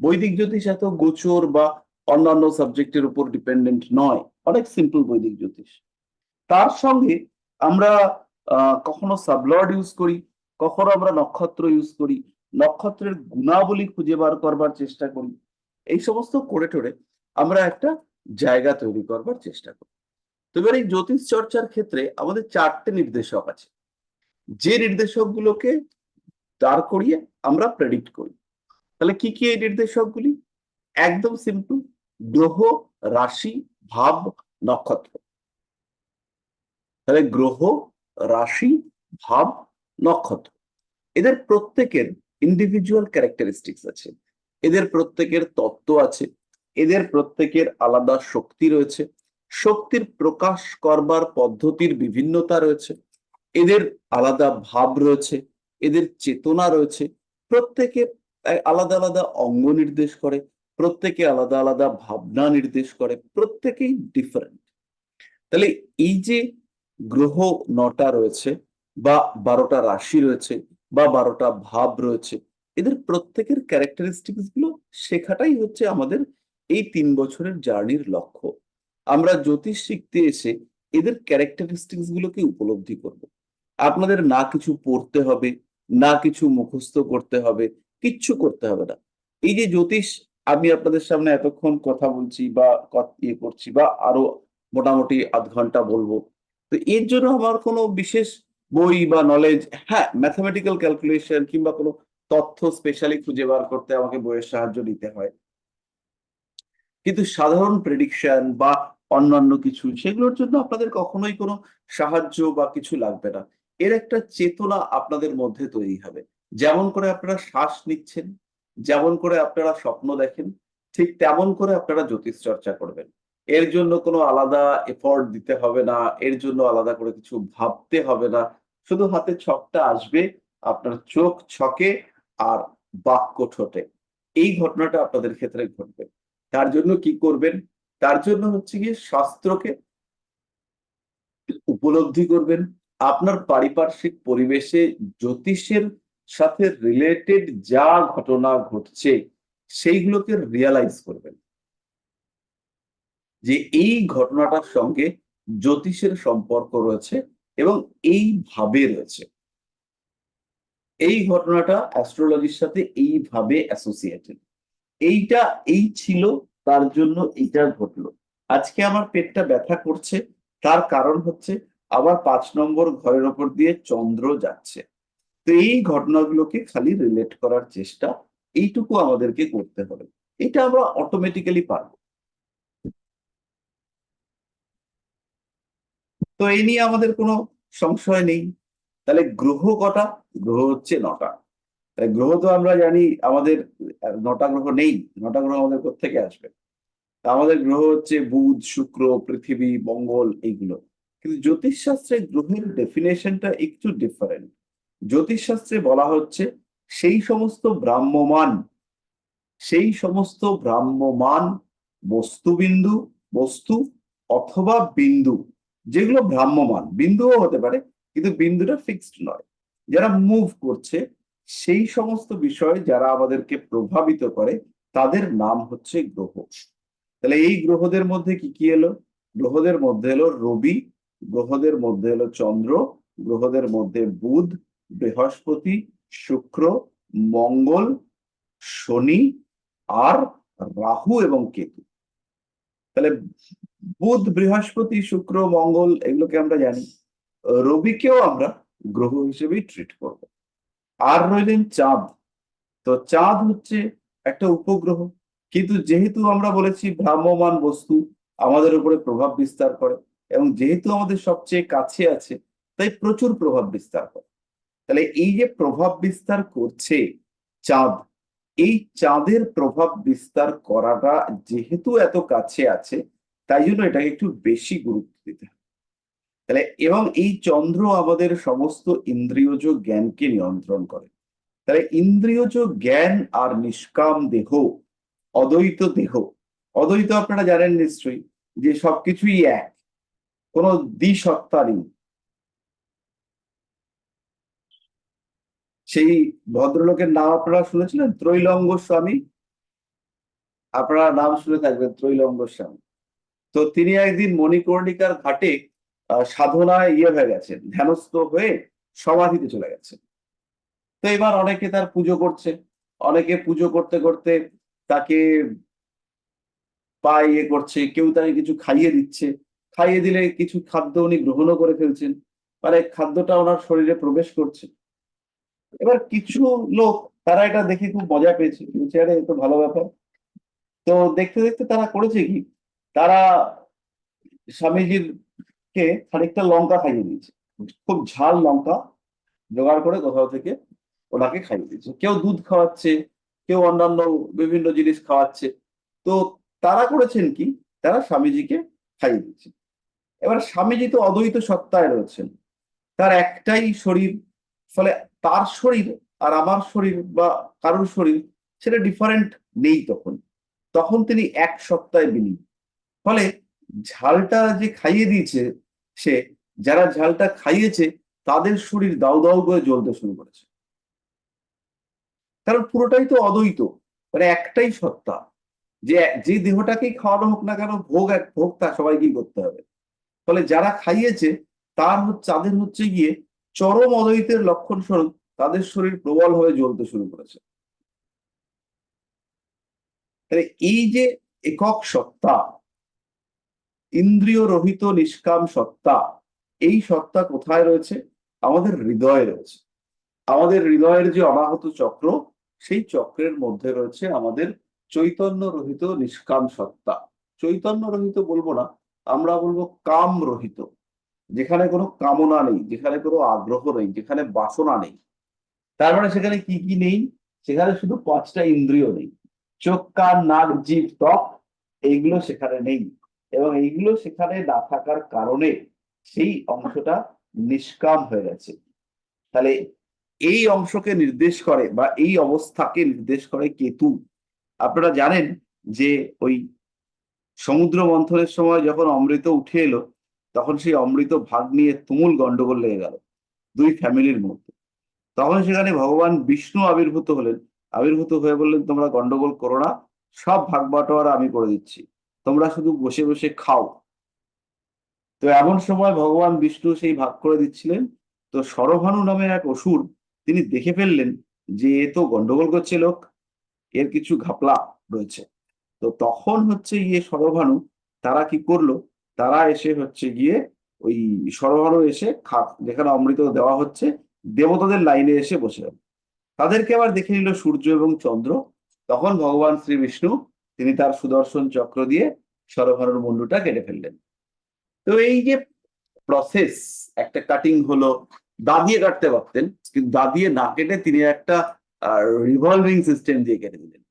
বৈদিক জ্যোতিষ এত গোচর বা অন্যান্য সাবজেক্টের উপর ডিপেন্ডেন্ট নয়, অনেক সিম্পল বৈদিক জ্যোতিষ। তার সঙ্গে আমরা কখনো সাবলর্ড ইউজ করি, কখনো আমরা নক্ষত্র ইউজ করি, নক্ষত্রের গুণাবলী খুঁজে বার করবার চেষ্টা করি। এই সমস্ত করে টোরে আমরা একটা জায়গা তৈরি করবার চেষ্টা করি। তো এবার এই জ্যোতিষ চর্চার ক্ষেত্রে আমাদের 4টে নির্দেশক আছে, যে নির্দেশকগুলোকে দাঁড় করিয়ে আমরা প্রেডিক্ট করি। তাহলে কি কি এই নির্দেশকগুলি? একদম সিম্পল, গ্রহ, রাশি, ভাব, নক্ষত্র। তাহলে গ্রহ, রাশি, ভাব, নক্ষত্র, এদের প্রত্যেকের ইন্ডিভিজুয়াল ক্যারেক্টারিস্টিক্স আছে, এদের প্রত্যেকের তত্ত্ব আছে, এদের প্রত্যেকের আলাদা শক্তি রয়েছে, শক্তির প্রকাশ করবার পদ্ধতির বিভিন্নতা রয়েছে, এদের আলাদা ভাব রয়েছে, এদের চেতনা রয়েছে। প্রত্যেকে আলাদা আলাদা অঙ্গ নির্দেশ করে, প্রত্যেকে আলাদা আলাদা ভাবনা নির্দেশ করে, প্রত্যেকেই ডিফারেন্ট। তাহলে এই যে গ্রহ 9টা রয়েছে বা 12টা রাশি রয়েছে বা 12টা ভাব রয়েছে, এদের প্রত্যেকের ক্যারেক্টারিস্টিক্স গুলো শেখাটাই হচ্ছে আমাদের এই 3 বছরের জার্নির লক্ষ্য। আমরা জ্যোতিষ শিখতে এসে এদের ক্যারেক্টারিস্টিক্স গুলোকে উপলব্ধি করব। আপনাদের না কিছু পড়তে হবে, না কিছু মুখস্থ করতে হবে, কিচ্ছু করতে হবে না। এই যে জ্যোতিষ, আমি আপনাদের সামনে এতক্ষণ কথা বলছি বা ইয়ে করছি বা আরো মোটামুটি আধ ঘন্টা বলবো, তো এর জন্য আমার কোনো বিশেষ বই বা নলেজ, হ্যাঁ ম্যাথামেটিক্যাল ক্যালকুলেশন কিংবা কোনো তথ্য স্পেশালি খুঁজে বার করতে আমাকে বইয়ের সাহায্য নিতে হয়, কিন্তু সাধারণ প্রেডিকশন বা অন্যান্য কিছু সেগুলোর জন্য আপনাদের কখনোই কোনো সাহায্য বা কিছু লাগবে না। এর একটা চেতনা আপনাদের মধ্যে তৈরি হবে। যেমন করে আপনারা শ্বাস নিচ্ছেন, যেমন করে আপনারা স্বপ্ন দেখেন, ঠিক তেমন করে আপনারা জ্যোতিষ চর্চা করবেন। এর জন্য কোনো আলাদা এফোর্ট দিতে হবে না, এর জন্য আলাদা করে কিছু ভাবতে হবে না। শুধু হাতে ছকটা আসবে, আপনার চোখ ছকে আর বাক্য ঠোঁটে, এই ঘটনাটা আপনাদের ক্ষেত্রে ঘটবে। তার জন্য কি করবেন? তার জন্য হচ্ছে গিয়ে শাস্ত্রকে উপলব্ধি করবেন, আপনার পারিপার্শ্বিক পরিবেশে জ্যোতিষের সাথে রিলেটেড যা ঘটনা ঘটছে সেইগুলোকে রিয়ালাইজ করবেন যে এই ঘটনাটার সঙ্গে জ্যোতিষের সম্পর্ক রয়েছে এবং এইভাবে রয়েছে, এই ঘটনাটা অ্যাস্ট্রোলজির সাথে এইভাবে অ্যাসোসিয়েটেড, এইটা এই ছিল, তার জন্য এইটা ঘটলো। আজকে আমার পেটটা ব্যথা করছে, তার কারণ হচ্ছে আবার 5 নম্বর ঘরের ওপর দিয়ে চন্দ্র যাচ্ছে। তো এই ঘটনাগুলোকে খালি রিলেট করার চেষ্টা এইটুকু আমাদেরকে করতে হবে, এটা আমরা অটোমেটিক্যালি পারবো। তো এই নিয়ে আমাদের কোনো সংশয় নেই। তাহলে গ্রহ কটা? গ্রহ হচ্ছে 9টা। তাহলে গ্রহ তো আমরা জানি আমাদের 9টা গ্রহ নেই। 9টা গ্রহ আমাদের কোত্থেকে আসবে? তা আমাদের গ্রহ হচ্ছে বুধ, শুক্র, পৃথিবী, মঙ্গল, এইগুলো। কিন্তু জ্যোতিষশাস্ত্রে গ্রহের ডেফিনেশনটা একটু ডিফারেন্ট। জ্যোতিষশাস্ত্রে বলা হচ্ছে সেই সমস্ত ভ্রাম্যমান, সেই সমস্ত ভ্রাম্যমান বস্তুবিন্দু, বস্তু অথবা বিন্দু, যেগুলো ভ্রাম্যমান, বিন্দুও হতে পারে কিন্তু বিন্দুটা ফিক্সড নয়, যারা মুভ করছে, সেই সমস্ত বিষয় যারা আমাদেরকে প্রভাবিত করে, তাদের নাম হচ্ছে গ্রহ। তাহলে এই গ্রহদের মধ্যে কি কি এলো? গ্রহদের মধ্যে এলো রবি, গ্রহদের মধ্যে এলো চন্দ্র, গ্রহদের মধ্যে বুধ, বৃহস্পতি, শুক্র, মঙ্গল, শনি, আর রাহু এবং কেতু। তাহলে বুধ, বৃহস্পতি, শুক্র, মঙ্গল এগুলোকে আমরা জানি। রবিকেও আমরা গ্রহ হিসেবেই ট্রিট করব। আর রইলেন চাঁদ। তো চাঁদ হচ্ছে একটা উপগ্রহ, কিন্তু যেহেতু আমরা বলেছি ভ্রাম্যমান বস্তু আমাদের উপরে প্রভাব বিস্তার করে, এবং যেহেতু আমাদের সবচেয়ে কাছে আছে, তাই প্রচুর প্রভাব বিস্তার করে। তাহলে এই যে প্রভাব বিস্তার করছে চাঁদ, এই চাঁদের প্রভাব বিস্তার করাটা যেহেতু এত কাছে আছে, তাই জন্য এটাকে একটু বেশি গুরুত্ব দিতে হবে। তাহলে এবং এই চন্দ্র আমাদের সমস্ত ইন্দ্রিয়জ জ্ঞানকে নিয়ন্ত্রণ করে। তাহলে ইন্দ্রিয়জ জ্ঞান আর নিষ্কাম দেহ, অদ্বৈত দেহ। অদ্বৈত আপনারা জানেন নিশ্চয়ই, যে সবকিছুই এক, কোনো দ্বিসত্তা নেই। সেই ভদ্রলোকের নাম আপনারা শুনেছিলেন, ত্রৈলঙ্গ স্বামী। আপনারা নাম শুনে থাকবেন, ত্রৈলঙ্গ স্বামী। তো তিনি একদিন মণিকর্ণিকার ঘাটে সাধনায় হয়ে গেছেন, ধ্যানস্থ হয়ে সমাধিতে চলে গেছেন। তো এবার অনেকে তার পুজো করছে, অনেকে পুজো করতে করতে তাকে পায় করছে, কেউ তাকে কিছু খাইয়ে দিচ্ছে, খাইয়ে দিলে কিছু খাদ্য উনি গ্রহণও করে ফেলছেন, মানে খাদ্যটা ওনার শরীরে প্রবেশ করছে। এবার কিছু লোক তারা এটা দেখে খুব মজা পেয়েছে, বলছে আরে এ তো ভালো ব্যাপার। তো দেখতে দেখতে তারা করেছে কি, তারা স্বামীজির কে খানিকটা লঙ্কা খাইয়ে দিয়েছে, খুব ঝাল লঙ্কা জোগাড় করে কোথাও থেকে ওনাকে খাইয়ে দিয়েছে। কেউ দুধ খাওয়াচ্ছে, কেউ অন্যান্য বিভিন্ন জিনিস খাওয়াচ্ছে। তো তারা করেছেন কি, তারা স্বামীজিকে খাইয়ে দিচ্ছে। এবার স্বামীজি তো অদ্বৈত সত্তায় রয়েছেন, তার একটাই শরীর, ফলে তার শরীর আর আমার শরীর বা কারোর শরীর সেটা ডিফারেন্ট নেই। তখন তখন তিনি এক সত্তায় বিলীন। ফলে ঝালটা যে খাইয়ে দিয়েছে সে, যারা ঝালটা খাইয়েছে তাদের শরীর দাউ দাউ করে জ্বলতে শুরু করেছে। কারণ পুরোটাই তো অদ্বৈত, মানে একটাই সত্তা। যে যে দেহটাকেই খাওয়ানো হোক না কেন, ভোগ এক ভোগ তা সবাইকেই করতে হবে। ফলে যারা খাইয়েছে তাদের হচ্ছে গিয়ে চরম অদ্বৈতের লক্ষণ স্বরূপ তাদের শরীর প্রবল হয়ে জ্বলতে শুরু করেছে। তাহলে এই যে একক সত্তা, ইন্দ্রিয় রহিত নিষ্কাম সত্তা, এই সত্তা কোথায় রয়েছে? আমাদের হৃদয়ে রয়েছে। আমাদের হৃদয়ের যে অনাহত চক্র, সেই চক্রের মধ্যে রয়েছে আমাদের চৈতন্য রহিত নিষ্কাম সত্তা। চৈতন্য রহিত বলবো না, আমরা বলবো কাম রহিত, যেখানে কোনো কামনা নেই, যেখানে কোনো আগ্রহ নেই, যেখানে বাসনা নেই। তার মানে সেখানে কি কি নেই? সেখানে শুধু 5টা ইন্দ্রিয় নেই, চোখ, কান, নাক, জিভ, ত্বক, এইগুলো সেখানে নেই। এবং এইগুলো সেখানে না থাকার কারণে সেই অংশটা নিষ্কাম হয়ে গেছে। তাহলে এই অংশকে নির্দেশ করে বা এই অবস্থাকে নির্দেশ করে কেতু। আপনারা জানেন যে ওই সমুদ্র মন্থনের সময় যখন অমৃত উঠে এলো, তখন সেই অমৃত ভাগ নিয়ে তুমুল গন্ডগোল লেগে গেল দুই ফ্যামিলির মধ্যে। তখন সেখানে ভগবান বিষ্ণু আবির্ভূত হলেন। আবির্ভূত হয়ে বললেন, তোমরা গন্ডগোল করো না, সব ভাগ বাটোয়ারা আমি করে দিচ্ছি, তোমরা শুধু বসে বসে খাও। তো এমন সময় ভগবান বিষ্ণু সেই ভাগ করে দিচ্ছিলেন। তো শরভানু নামে এক অসুর, তিনি দেখে ফেললেন যে এ তো গন্ডগোল করছে লোক, এর কিছু ঘাপলা রয়েছে। তো তখন হচ্ছে গিয়ে শরভানু, তারা কি করলো, তারা এসে হচ্ছে গিয়ে ওই শরভানু এসে যেখানে অমৃত দেওয়া হচ্ছে, দেবতাদের লাইনে এসে বসে গেল। তাদেরকে আবার দেখে নিল সূর্য এবং চন্দ্র। তখন ভগবান শ্রী বিষ্ণু তিনি তার সুদর্শন চক্র দিয়ে শরভানুর মুন্ডুটা কেটে ফেললেন। তো এই যে প্রসেস, একটা কাটিং হলো, দা দিয়ে কাটতে পারতেন, কিন্তু দা দিয়ে না কেটে তিনি একটা রিভলভিং সিস্টেম দিয়ে কেটে দিলেন,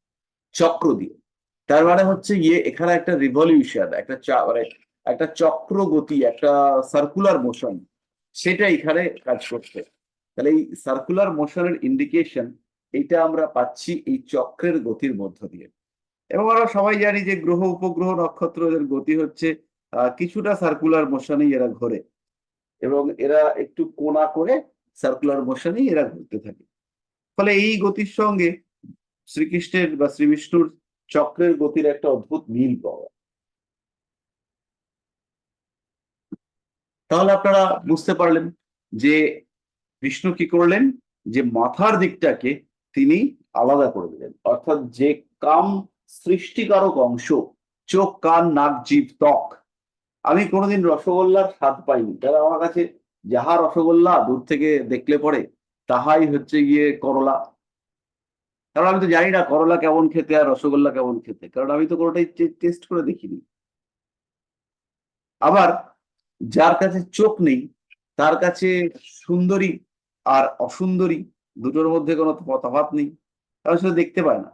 চক্র দিয়ে। তার মানে হচ্ছে গিয়ে এখানে একটা রিভলিউশন, মানে একটা চক্র গতি, একটা সার্কুলার মোশন, সেটা এখানে কাজ করছে। তাহলে এই সার্কুলার মোশনের ইন্ডিকেশন এটা আমরা পাচ্ছি এই চক্রের গতির মধ্য দিয়ে। এবং আমরা সবাই জানি যে গ্রহ উপগ্রহ নক্ষত্র এদের গতি হচ্ছে কিছুটা সার্কুলার মোশনেই এরা ঘোরে, এবং এরা একটু কোণা করে সার্কুলার মোশনেই এরা ঘুরতে থাকে। ফলে এই গতির সঙ্গে শ্রীকৃষ্ণের বা শ্রী বিষ্ণুর চক্রের গতির একটা অদ্ভুত মিল পাওয়া যায়। তাহলে আপনারা বুঝতে পারলেন যে বিষ্ণু কি করলেন, যে মাথার দিকটাকে তিনি আলাদা করে দিলেন, অর্থাৎ যে কাম সৃষ্টিকারক অংশ, চোখ কান নাক জিভ ত্বক। আমি কোনোদিন রসগোল্লার স্বাদ পাইনি, তারা আমার কাছে যাহা রসগোল্লা দূর থেকে দেখলে পরে তাহাই হচ্ছে গিয়ে করলা। কারণ আমি তো জানি না করলা কেমন খেতে আর রসগোল্লা কেমন খেতে, কারণ আমি তো কোনোটাই টেস্ট করে দেখিনি। আবার যার কাছে চোখ নেই তার কাছে সুন্দরী আর অসুন্দরী দুটোর মধ্যে কোনো তফাৎ নেই, কারণ সেটা দেখতে পায় না।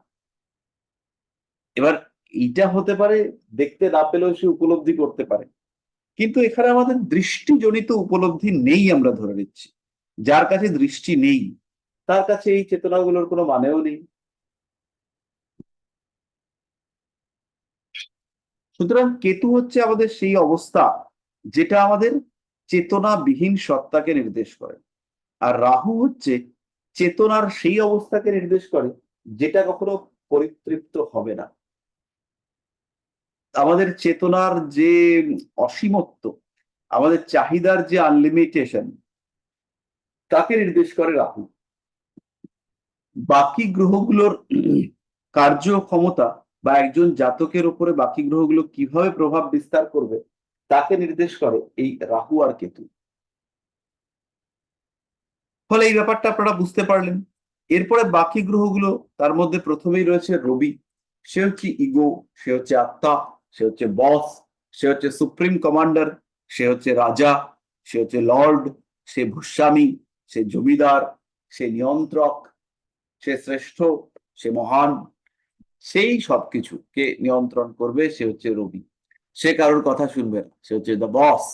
এবার এইটা হতে পারে দেখতে না পেলেও সে উপলব্ধি করতে পারে, কিন্তু এখানে আমাদের দৃষ্টিজনিত উপলব্ধি নেই আমরা ধরে নিচ্ছি। যার কাছে দৃষ্টি নেই তার কাছে এই চেতনাগুলোর কোনো মানেও নেই। সুতরাং কেতু হচ্ছে আমাদের সেই অবস্থা যেটা আমাদের চেতনাবিহীন সত্তাকে নির্দেশ করে, আর রাহু হচ্ছে চেতনার সেই অবস্থাকে নির্দেশ করে যেটা কখনো পরিতৃপ্ত হবে না। আমাদের চেতনার যে অসীমত্ব, আমাদের চাহিদার যে আনলিমিটেশন, তাকে নির্দেশ করে রাহু। বাকি গ্রহগুলোর কার্যক্ষমতা বা একজন জাতকের উপরে বাকি গ্রহগুলো কিভাবে প্রভাব বিস্তার করবে তাকে নির্দেশ করে এই রাহু আর কেতু। ফলে এই ব্যাপারটা আপনারা বুঝতে পারলেন। এরপরে বাকি গ্রহগুলো, তার মধ্যে প্রথমেই রয়েছে রবি। সে হচ্ছে ইগো, সে হচ্ছে আত্মা, সে হচ্ছে বস, সে হচ্ছে সুপ্রিম কমান্ডার, সে হচ্ছে রাজা, সে হচ্ছে লর্ড, সে ভূস্বামী, সে জমিদার, সে নিয়ন্ত্রক, সে শ্রেষ্ঠ, সে মহান, সেই সবকিছুকে নিয়ন্ত্রণ করবে, সে হচ্ছে রবি। সে কারোর কথা শুনবে না, সে হচ্ছে দ্য বস।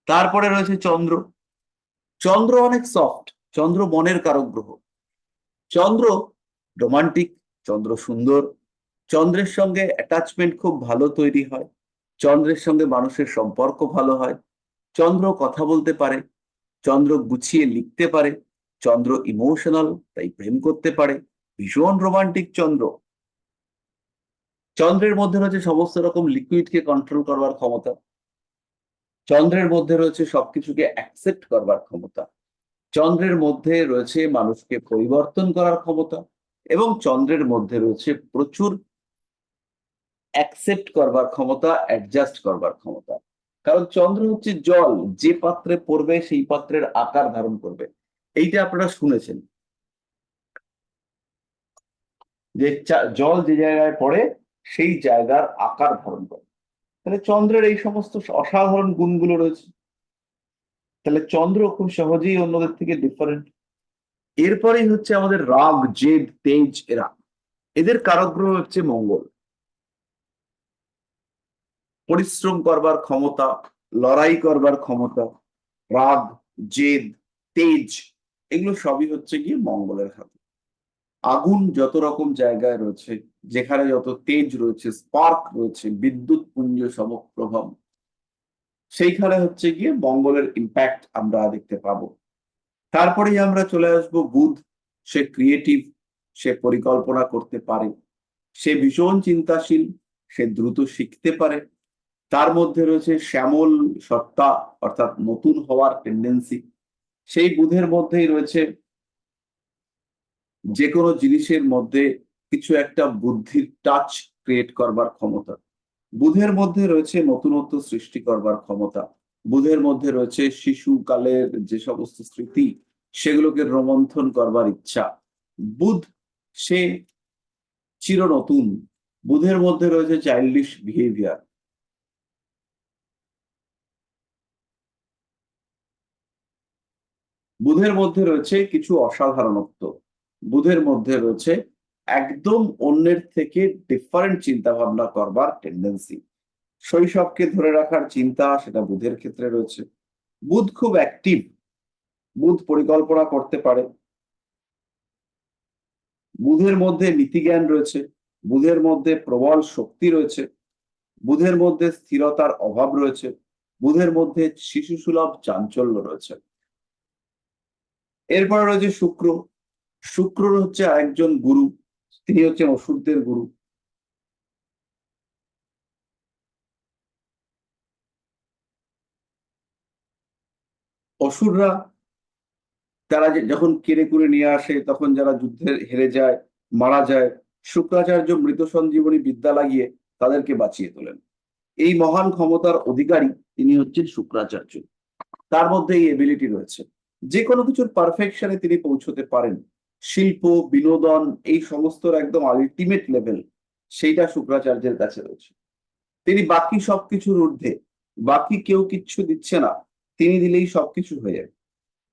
তারপরে রয়েছে চন্দ্র। চন্দ্র অনেক সফট, চন্দ্র মনের কারক গ্রহ। চন্দ্র রোমান্টিক, চন্দ্র সুন্দর, চন্দ্রের সঙ্গে অ্যাটাচমেন্ট খুব ভালো তৈরি হয়, চন্দ্রের সঙ্গে মানুষের সম্পর্ক ভালো হয়, চন্দ্র কথা বলতে পারে, চন্দ্র গুছিয়ে লিখতে পারে, চন্দ্র ইমোশনাল, তাই প্রেম করতে পারে, ভীষণ রোমান্টিক চন্দ্র। চন্দ্রের মধ্যে রয়েছে সমস্ত রকম লিকুইডকে কন্ট্রোল করবার ক্ষমতা, চন্দ্রের মধ্যে রয়েছে সবকিছুকে অ্যাকসেপ্ট করবার ক্ষমতা, চন্দ্রের মধ্যে রয়েছে মানুষকে পরিবর্তন করার ক্ষমতা, এবং চন্দ্রের মধ্যে রয়েছে প্রচুর অ্যাকসেপ্ট করবার ক্ষমতা, অ্যাডজাস্ট করবার ক্ষমতা। কারণ চন্দ্র হচ্ছে জল, যে পাত্রে পড়বে সেই পাত্রের আকার ধারণ করবে। এইটা আপনারা শুনেছেন যে জল যে জায়গায় পড়ে সেই জায়গার আকার ধারণ করে। তাহলে চন্দ্রের এই সমস্ত অসাধারণ গুণগুলো রয়েছে। তাহলে চন্দ্র খুব সহজেই অন্যদের থেকে ডিফারেন্ট। এরপরেই হচ্ছে আমাদের রাগ, জেদ, তেজ, এরা, এদের কারক গ্রহ হচ্ছে মঙ্গল। পরিশ্রম করবার ক্ষমতা, লড়াই করবার ক্ষমতা, রাগ, জেদ, তেজ, এগুলো সবই হচ্ছে গিয়ে মঙ্গলের হাতে। আগুন যত রকম জায়গায় রয়েছে, যেখানে যত তেজ রয়েছে, স্পার্ক রয়েছে, বিদ্যুৎ পুঞ্জ সমপ্রভম, সেইখানে হচ্ছে গিয়ে মঙ্গলের ইম্প্যাক্ট আমরা দেখতে পাবো। তারপরেই আমরা চলে আসব বুধ। সে ক্রিয়েটিভ, সে পরিকল্পনা করতে পারে, সে ভীষণ চিন্তাশীল, সে দ্রুত শিখতে পারে। তার মধ্যে রয়েছে শ্যামল সত্তা, অর্থাৎ নতুন হওয়ার টেন্ডেন্সি। সেই বুধের মধ্যেই রয়েছে যে কোনো জিনিসের মধ্যে কিছু একটা বুদ্ধির টাচ ক্রিয়েট করবার ক্ষমতা। বুধের মধ্যে রয়েছে নতুনত্ব সৃষ্টি করবার ক্ষমতা। বুধের মধ্যে রয়েছে শিশুকালের যে সমস্ত স্মৃতি, সেগুলোকে রোমন্থন করবার ইচ্ছা। বুধ সে চির নতুন, বুধের মধ্যে রয়েছে চাইল্ডিশ বিহেভিয়ার, বুধের মধ্যে রয়েছে কিছু অসাধারণত্ব, বুধের মধ্যে রয়েছে একদম অন্যের থেকে ডিফারেন্ট চিন্তা ভাবনা করবার টেন্ডেন্সি, শৈশবকে ধরে রাখার চিন্তা সেটা বুধের ক্ষেত্রে রয়েছে। বুধ খুব অ্যাক্টিভ, বুধ পরিকল্পনা করতে পারে, বুধের মধ্যে নীতিজ্ঞান রয়েছে, বুধের মধ্যে প্রবল শক্তি রয়েছে, বুধের মধ্যে স্থিরতার অভাব রয়েছে, বুধের মধ্যে শিশুসুলভ চাঞ্চল্য রয়েছে। এরপর রয়েছে শুক্র, শুক্র হচ্ছে আরেকজন গুরু, তিনি হচ্ছেন অসুরদের গুরু। অসুররা তারা যখন কেড়ে কুড়ে নিয়ে আসে, তখন যারা যুদ্ধে হেরে যায়, মারা যায়, শুক্রাচার্য মৃত সঞ্জীবনী বিদ্যা লাগিয়ে তাদেরকে বাঁচিয়ে তোলেন। এই মহান ক্ষমতার অধিকারী তিনি হচ্ছেন শুক্রাচার্য, তার মধ্যে এই এবিলিটি রয়েছে, যে কোনো কিছুর পারফেকশনে তিনি পৌঁছতে পারেন। শিল্প, বিনোদন, এই সমস্ত একদম আলটিমেট লেভেল, সেইটা শুক্রাচার্যের কাছে রয়েছে। তিনি বাকি সবকিছুর ঊর্ধ্বে, বাকি কেউ কিচ্ছু দিচ্ছে না, তিনি দিলেই সবকিছু হয়ে যাবে।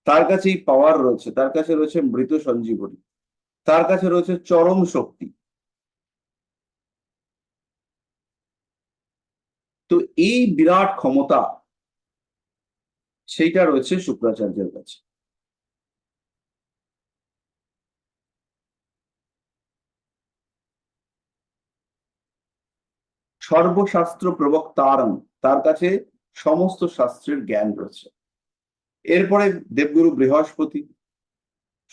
তার কাছেই পাওয়ার রয়েছে, তার কাছে রয়েছে মৃত সঞ্জীবনী, তার কাছে রয়েছে চরম শক্তি। তো এই বিরাট ক্ষমতা সেইটা রয়েছে শুক্রাচার্যের কাছে। সর্বশাস্ত্র প্রবক্তারং, তার কাছে সমস্ত শাস্ত্রের জ্ঞান রয়েছে। এরপরে দেবগুরু বৃহস্পতি,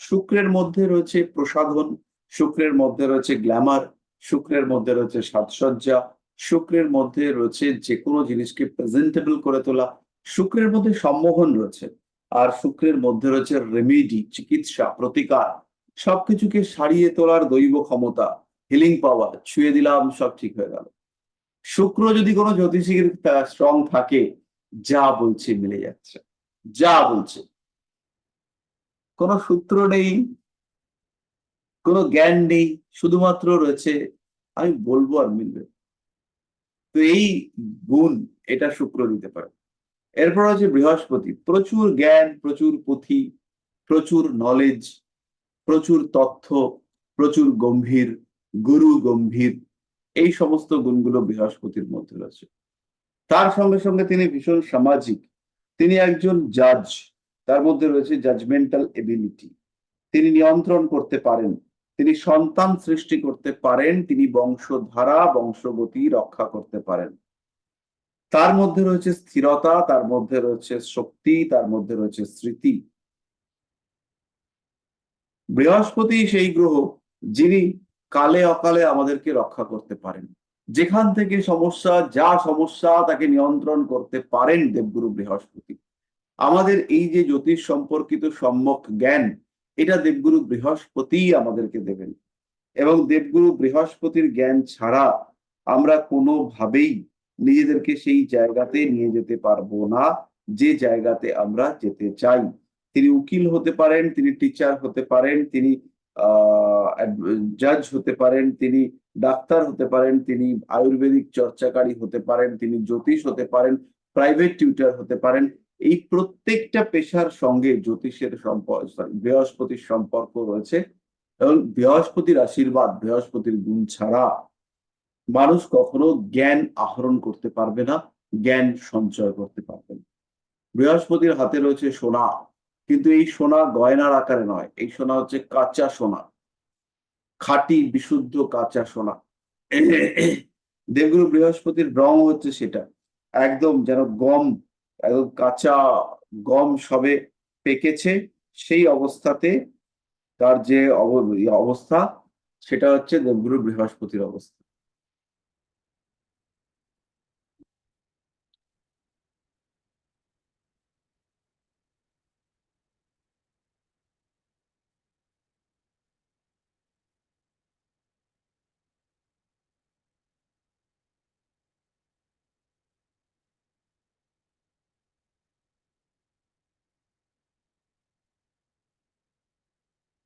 শুক্রের মধ্যে রয়েছে প্রসাধন, শুক্রের মধ্যে রয়েছে গ্ল্যামার, শুক্রের মধ্যে রয়েছে সাজসজ্জা, শুক্রের মধ্যে রয়েছে যে কোনো জিনিসকে প্রেজেন্টেবল করে তোলা, শুক্রের মধ্যে সম্মোহন রয়েছে, আর শুক্রের মধ্যে রয়েছে রেমেডি, চিকিৎসা, প্রতিকার, সবকিছুকে সারিয়ে তোলার দৈব ক্ষমতা, হিলিং পাওয়ার, ছুঁয়ে দিলাম সব ঠিক হয়ে গেল। শুক্র যদি কোনো জ্যোতিষীর স্ট্রং থাকে, যা বলছে মিলে যাচ্ছে, যা বলছে, কোনো সূত্র নেই, কোনো জ্ঞান নেই, শুধুমাত্র রয়েছে আমি বলবো আর মিলবে। তো এই গুণ এটা শুক্র দিতে পারে। এরপর হচ্ছে বৃহস্পতি, প্রচুর জ্ঞান, প্রচুর পুঁথি, প্রচুর নলেজ, প্রচুর তথ্য, প্রচুর গম্ভীর, গুরু গম্ভীর, এই সমস্ত গুণগুলো বৃহস্পতির মধ্যে রয়েছে। তার সঙ্গে সঙ্গে তিনি ভীষণ সামাজিক, তিনি একজন জাজ, তার মধ্যে রয়েছে জাজমেন্টাল এবিলিটি, তিনি নিয়ন্ত্রণ করতে পারেন, তিনি সন্তান সৃষ্টি করতে পারেন, তিনি বংশধারা বংশগতি রক্ষা করতে পারেন। তার মধ্যে রয়েছে স্থিরতা, তার মধ্যে রয়েছে শক্তি, তার মধ্যে রয়েছে স্মৃতি। বৃহস্পতি সেই গ্রহ যিনি কালে অকালে আমাদেরকে রক্ষা করতে পারেন, যেখান থেকে সমস্যা, যা সমস্যা তাকে নিয়ন্ত্রণ করতে পারেন দেবগুরু বৃহস্পতি। আমাদের এই যে জ্যোতিষ সম্পর্কিত সম্যক জ্ঞান, এটা দেবগুরু বৃহস্পতি আমাদেরকে দেবেন, এবং দেবগুরু বৃহস্পতির জ্ঞান ছাড়া আমরা কোনোভাবেই নিজেদেরকে সেই জায়গাতে নিয়ে যেতে পারবো না, যে জায়গাতে আমরা যেতে চাই। তিনি উকিল হতে পারেন, তিনি টিচার হতে পারেন, তিনি জাজ হতে পারেন, তিনি ডাক্তার হতে পারেন, তিনি আয়ুর্বেদিক চর্চাকারী হতে পারেন, তিনি জ্যোতিষ হতে পারেন, প্রাইভেট টিউটর হতে পারেন। এই প্রত্যেকটা পেশার সঙ্গে জ্যোতিষের সম্পর্ক, বৃহস্পতির সম্পর্ক রয়েছে, এবং বৃহস্পতির আশীর্বাদ, বৃহস্পতির গুণ ছাড়া মানুষ কখনো জ্ঞান আহরণ করতে পারবে না, জ্ঞান সঞ্চয় করতে পারবে না। বৃহস্পতির হাতে রয়েছে সোনা, কিন্তু এই সোনা গয়নার আকারে নয়, এই সোনা হচ্ছে কাঁচা সোনা, খাঁটি বিশুদ্ধ কাঁচা সোনা। দেবগুরু বৃহস্পতির রং হচ্ছে সেটা, একদম যেন গম, একদম কাঁচা গম সবে পেকেছে সেই অবস্থাতে তার যে অবস্থা, সেটা হচ্ছে দেবগুরু বৃহস্পতির অবস্থা।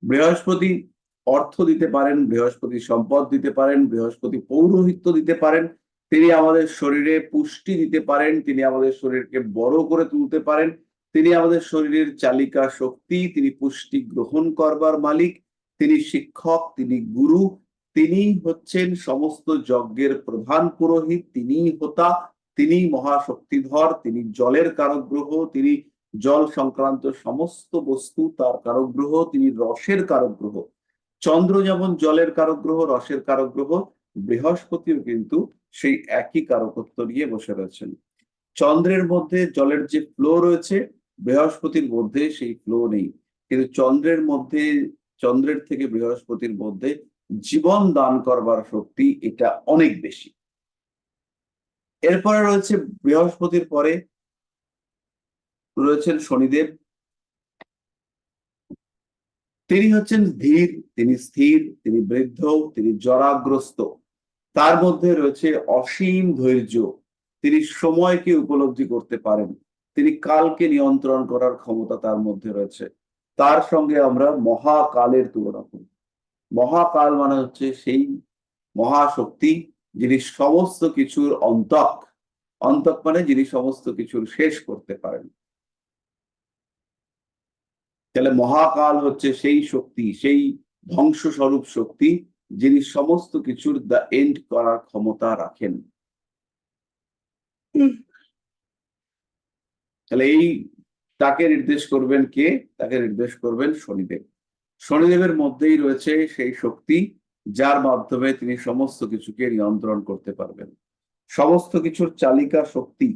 বৃহস্পতি অর্থ দিতে পারেন, বৃহস্পতি সম্পদ দিতে পারেন, বৃহস্পতি পৌরোহিত্য দিতে পারেন, তিনি আমাদের শরীরে পুষ্টি দিতে পারেন, তিনি আমাদের শরীরকে বড় করে তুলতে পারেন, তিনি আমাদের শরীরের চালিকা শক্তি, তিনি পুষ্টি গ্রহণ করবার মালিক, তিনি শিক্ষক, তিনি গুরু, তিনি হচ্ছেন সমস্ত যজ্ঞের প্রধান পুরোহিত, তিনি হোতা, তিনি মহাশক্তিধর, তিনি জলের কারক গ্রহ, তিনি জল সংক্রান্ত সমস্ত বস্তু তার কারক গ্রহ, তিনি রসের কারক গ্রহ। চন্দ্র যেমন জলের কারক গ্রহ, রসের কারক গ্রহ, বৃহস্পতিও কিন্তু সেই একই কারকত্ব নিয়ে বসে রয়েছেন। চন্দ্রের মধ্যে জলের যে ফ্লো রয়েছে, বৃহস্পতির মধ্যে সেই ফ্লো নেই, কিন্তু চন্দ্রের থেকে বৃহস্পতির মধ্যে জীবন দান করবার শক্তি এটা অনেক বেশি। এরপরে রয়েছে বৃহস্পতির পরে রয়েছেন শনিদেব। তিনি হচ্ছেন ধীর, তিনি স্থির, তিনি বৃদ্ধ, তিনি জরাগ্রস্ত, তার মধ্যে রয়েছে অসীম ধৈর্য, তিনি সময়কে উপলব্ধি করতে পারেন, তিনি কালকে নিয়ন্ত্রণ করার ক্ষমতা তার মধ্যে রয়েছে। তার সঙ্গে আমরা মহাকালের তুলনা করি। মহাকাল মানে হচ্ছে সেই মহাশক্তি যিনি সমস্ত কিছুর অন্তক, অন্তক মানে যিনি সমস্ত কিছুর শেষ করতে পারেন। তাহলে মহাকাল হচ্ছে সেই শক্তি, সেই ধ্বংস স্বরূপ শক্তি যিনি সমস্ত কিছুর দ্য এন্ড করার ক্ষমতা রাখেন। তাহলে তাকে নির্দেশ করবেন কে? তাকে নির্দেশ করবেন শনিদেব। শনিদেবের মধ্যেই রয়েছে সেই শক্তি যার মাধ্যমে তিনি সমস্ত কিছুকে নিয়ন্ত্রণ করতে পারবেন। সমস্ত কিছুর চালিকা শক্তি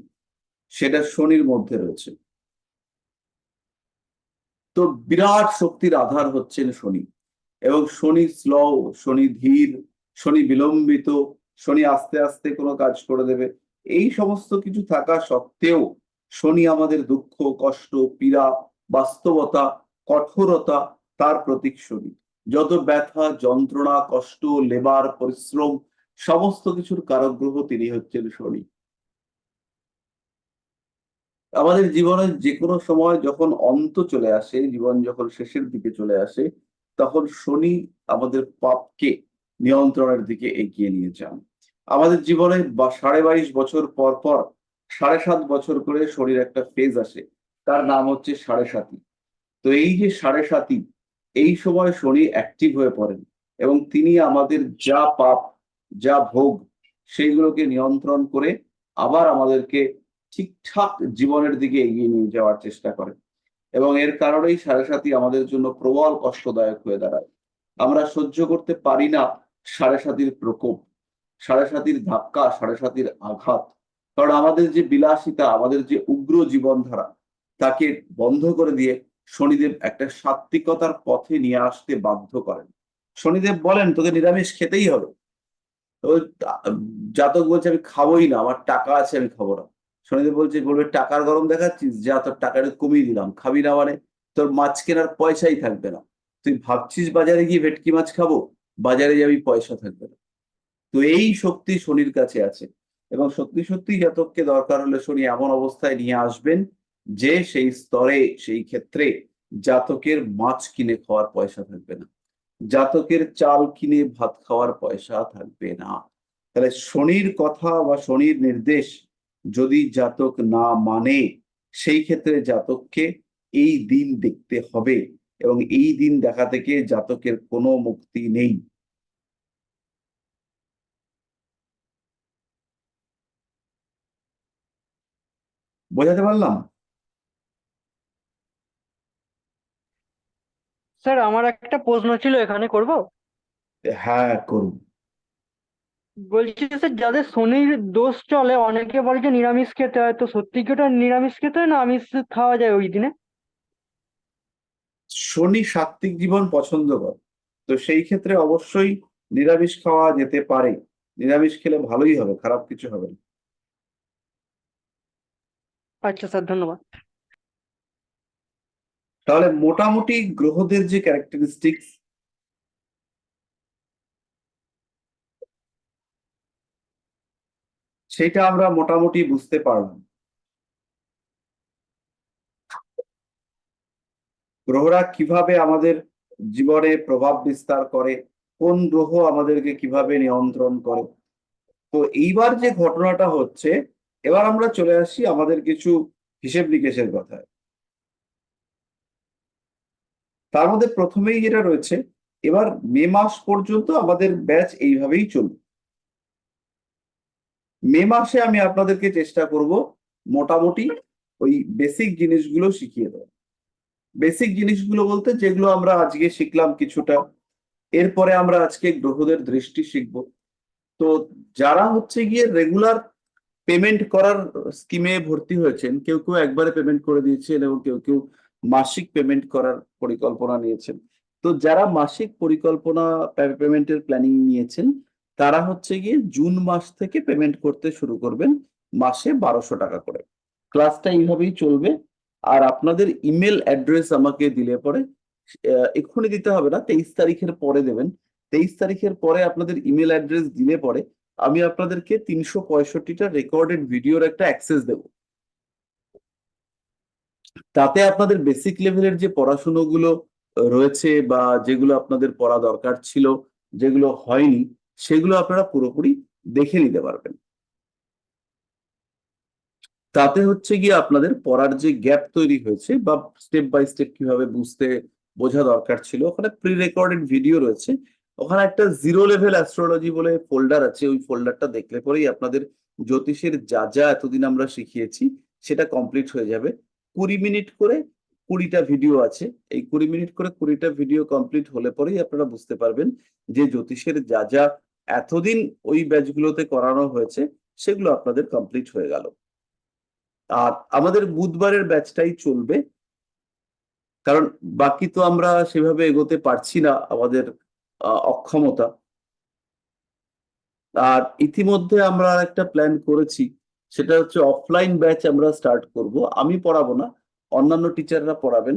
সেটা শনির মধ্যে রয়েছে। তো বিরাট শক্তির আধার হচ্ছেন শনি, এবং শনি স্লো, শনি ধীর, শনি বিলম্বিত, শনি আস্তে আস্তে কোনো কাজ করে দেবে, এই সমস্ত কিছু থাকা সত্ত্বেও শনি আমাদের দুঃখ, কষ্ট, পীড়া, বাস্তবতা, কঠোরতা তার প্রতীক শনি। যত ব্যথা, যন্ত্রণা, কষ্ট, লেবার, পরিশ্রম সমস্ত কিছুর কারক গ্রহ তিনি হচ্ছেন শনি। আমাদের জীবনের যে কোনো সময় যখন অন্ত চলে আসে, জীবন যখন শেষের দিকে চলে আসে, তখন শনি আমাদের পাপকে নিয়ন্ত্রণের দিকে এগিয়ে নিয়ে যান। আমাদের জীবনে 22.5 বছর পর পর 7.5 বছর করে শনির একটা ফেজ আসে, তার নাম হচ্ছে 7.5। তো এই যে 7.5, এই সময় শনি অ্যাক্টিভ হয়ে পড়েন এবং তিনি আমাদের যা পাপ, যা ভোগ, সেইগুলোকে নিয়ন্ত্রণ করে আবার আমাদেরকে ঠিকঠাক জীবনের দিকে এগিয়ে নিয়ে যাওয়ার চেষ্টা করেন। এবং এর কারণেই 7.5 আমাদের জন্য প্রবল কষ্টদায়ক হয়ে দাঁড়ায়। আমরা সহ্য করতে পারি না 7.5 প্রকোপ, 7.5 ধাক্কা, 7.5 আঘাত। কারণ আমাদের যে বিলাসিতা, আমাদের যে উগ্র জীবনধারা, তাকে বন্ধ করে দিয়ে শনিদেব একটা সাত্ত্বিকতার পথে নিয়ে আসতে বাধ্য করেন। শনিদেব বলেন তোকে নিরামিষ খেতেই হবে। তো জাতক বলছে আমি খাবোই না, আমার টাকা আছে আমি খাবো না। শনিদেব বলবে টাকার গরম দেখাচ্ছিস, যা তোর টাকাটা কমিয়ে দিলাম, খাবি না মানে তোর মাছ কেনার পয়সাই থাকবে না। তুই ভাবছিস বাজারে গিয়ে ভেটকি মাছ খাবো, বাজারে যাবি পয়সা থাকবে না। তো এই শক্তি শনির কাছে আছে, এবং সত্যি সত্যি জাতককে দরকার হলে শনি এমন অবস্থায় নিয়ে আসবেন যে সেই স্তরে, সেই ক্ষেত্রে জাতকের মাছ কিনে খাওয়ার পয়সা থাকবে না, জাতকের চাল কিনে ভাত খাওয়ার পয়সা থাকবে না। তাহলে শনির কথা বা শনির নির্দেশ যদি জাতক না মানে, সেই ক্ষেত্রে জাতককে এই দিন দেখতে হবে, এবং এই দিন দেখা থেকে জাতকের কোনো মুক্তি নেই। বোঝাতে পারলাম? স্যার আমার একটা প্রশ্ন ছিল, এখানে করব? হ্যাঁ, করুন। বলছি স্যার, যাদের শনির দোষ চলে অনেকে বলে যে নিরামিষ খেতে হয়, তো সত্যি কি ওটা নিরামিষ খেতে হয় না আমিষ খাওয়া যায় ওই দিনে? শনি সাত্ত্বিক জীবন পছন্দ করে, তো সেই ক্ষেত্রে অবশ্যই নিরামিষ খাওয়া যেতে পারে। নিরামিষ খেলে ভালোই হবে, খারাপ কিছু হবে না। আচ্ছা স্যার, ধন্যবাদ। তাহলে মোটামুটি গ্রহদের যে ক্যারেক্টারিস্টিক্স, সেটা আমরা মোটামুটি বুঝতে পারলাম। গ্রহরা কিভাবে আমাদের জীবনে প্রভাব বিস্তার করে, কোন গ্রহ আমাদেরকে কিভাবে নিয়ন্ত্রণ করে। তো এইবার যে ঘটনাটা হচ্ছে, এবার আমরা চলে আসি আমাদের কিছু হিসেব নিকেশের কথায়। তার মধ্যে প্রথমেই যেটা রয়েছে, এবার মে মাস পর্যন্ত আমাদের ব্যাচ এইভাবেই চলবে। মে মাসে আমি আপনাদেরকে চেষ্টা করব মোটামুটি ওই বেসিক জিনিসগুলো শিখিয়ে দেওয়া। বেসিক জিনিসগুলো বলতে যেগুলো আমরা আজকে শিখলাম কিছুটা, এরপরে আমরা আজকে গ্রহদের দৃষ্টি শিখব। তো যারা হচ্ছে গিয়ে রেগুলার পেমেন্ট করার স্কিমে ভর্তি হয়েছেন, কেউ কেউ একবারে পেমেন্ট করে দিয়েছেন এবং কেউ কেউ মাসিক পেমেন্ট করার পরিকল্পনা নিয়েছেন। তো যারা মাসিক পরিকল্পনা পেমেন্টের প্ল্যানিং নিয়েছেন, তারা হচ্ছে গিয়ে জুন মাস থেকে পেমেন্ট করতে শুরু করবেন, মাসে 1200 টাকা করে। ক্লাসটা এইভাবেই চলবে। আর আপনাদের ইমেল অ্যাড্রেস আমাকে দিলে পরে, এক্ষুনি দিতে হবে না, 23 তারিখের পরে দেবেন। 23 তারিখের পরে আপনাদের ইমেল অ্যাড্রেস দিলে পরে আমি আপনাদেরকে 365টা রেকর্ডেড ভিডিওর একটা অ্যাক্সেস দেব। তাতে আপনাদের বেসিক লেভেলের যে পড়াশোনাগুলো রয়েছে বা যেগুলো আপনাদের পড়া দরকার ছিল, যেগুলো হয়নি, সেগুলো আপনারা পুরোপুরি দেখে নিতে পারবেন। তাতে হচ্ছে গিয়ে আপনাদের পড়ার যে গ্যাপ তৈরি হয়েছে বা স্টেপ বাই স্টেপ কিভাবে বুঝতে বোঝা দরকার ছিল, ওখানে প্রি রেকর্ডেড ভিডিও রয়েছে। ওখানে একটা জিরো লেভেল অ্যাস্ট্রোলজি বলে ফোল্ডার আছে, ওই ফোল্ডারটা দেখলে পরেই আপনাদের জ্যোতিষের যা যা এতদিন আমরা শিখিয়েছি সেটা কমপ্লিট হয়ে যাবে। 20 মিনিট করে 20টা ভিডিও আছে। এই 20 মিনিট করে 20টা ভিডিও কমপ্লিট হলে পরেই আপনারা বুঝতে পারবেন যে জ্যোতিষের যা যা এতদিন ওই ব্যাচগুলোতে করানো হয়েছে সেগুলো আপনাদের কমপ্লিট হয়ে গেল। আর আমাদের বুধবারের ব্যাচটাই চলবে, কারণ বাকি তো আমরা সেভাবে এগোতে পারছি না, আমাদের অক্ষমতা। আর ইতিমধ্যে আমরা একটা প্ল্যান করেছি, সেটা হচ্ছে অফলাইন ব্যাচ আমরা স্টার্ট করব। আমি পড়াবো না, অন্যান্য টিচাররা পড়াবেন।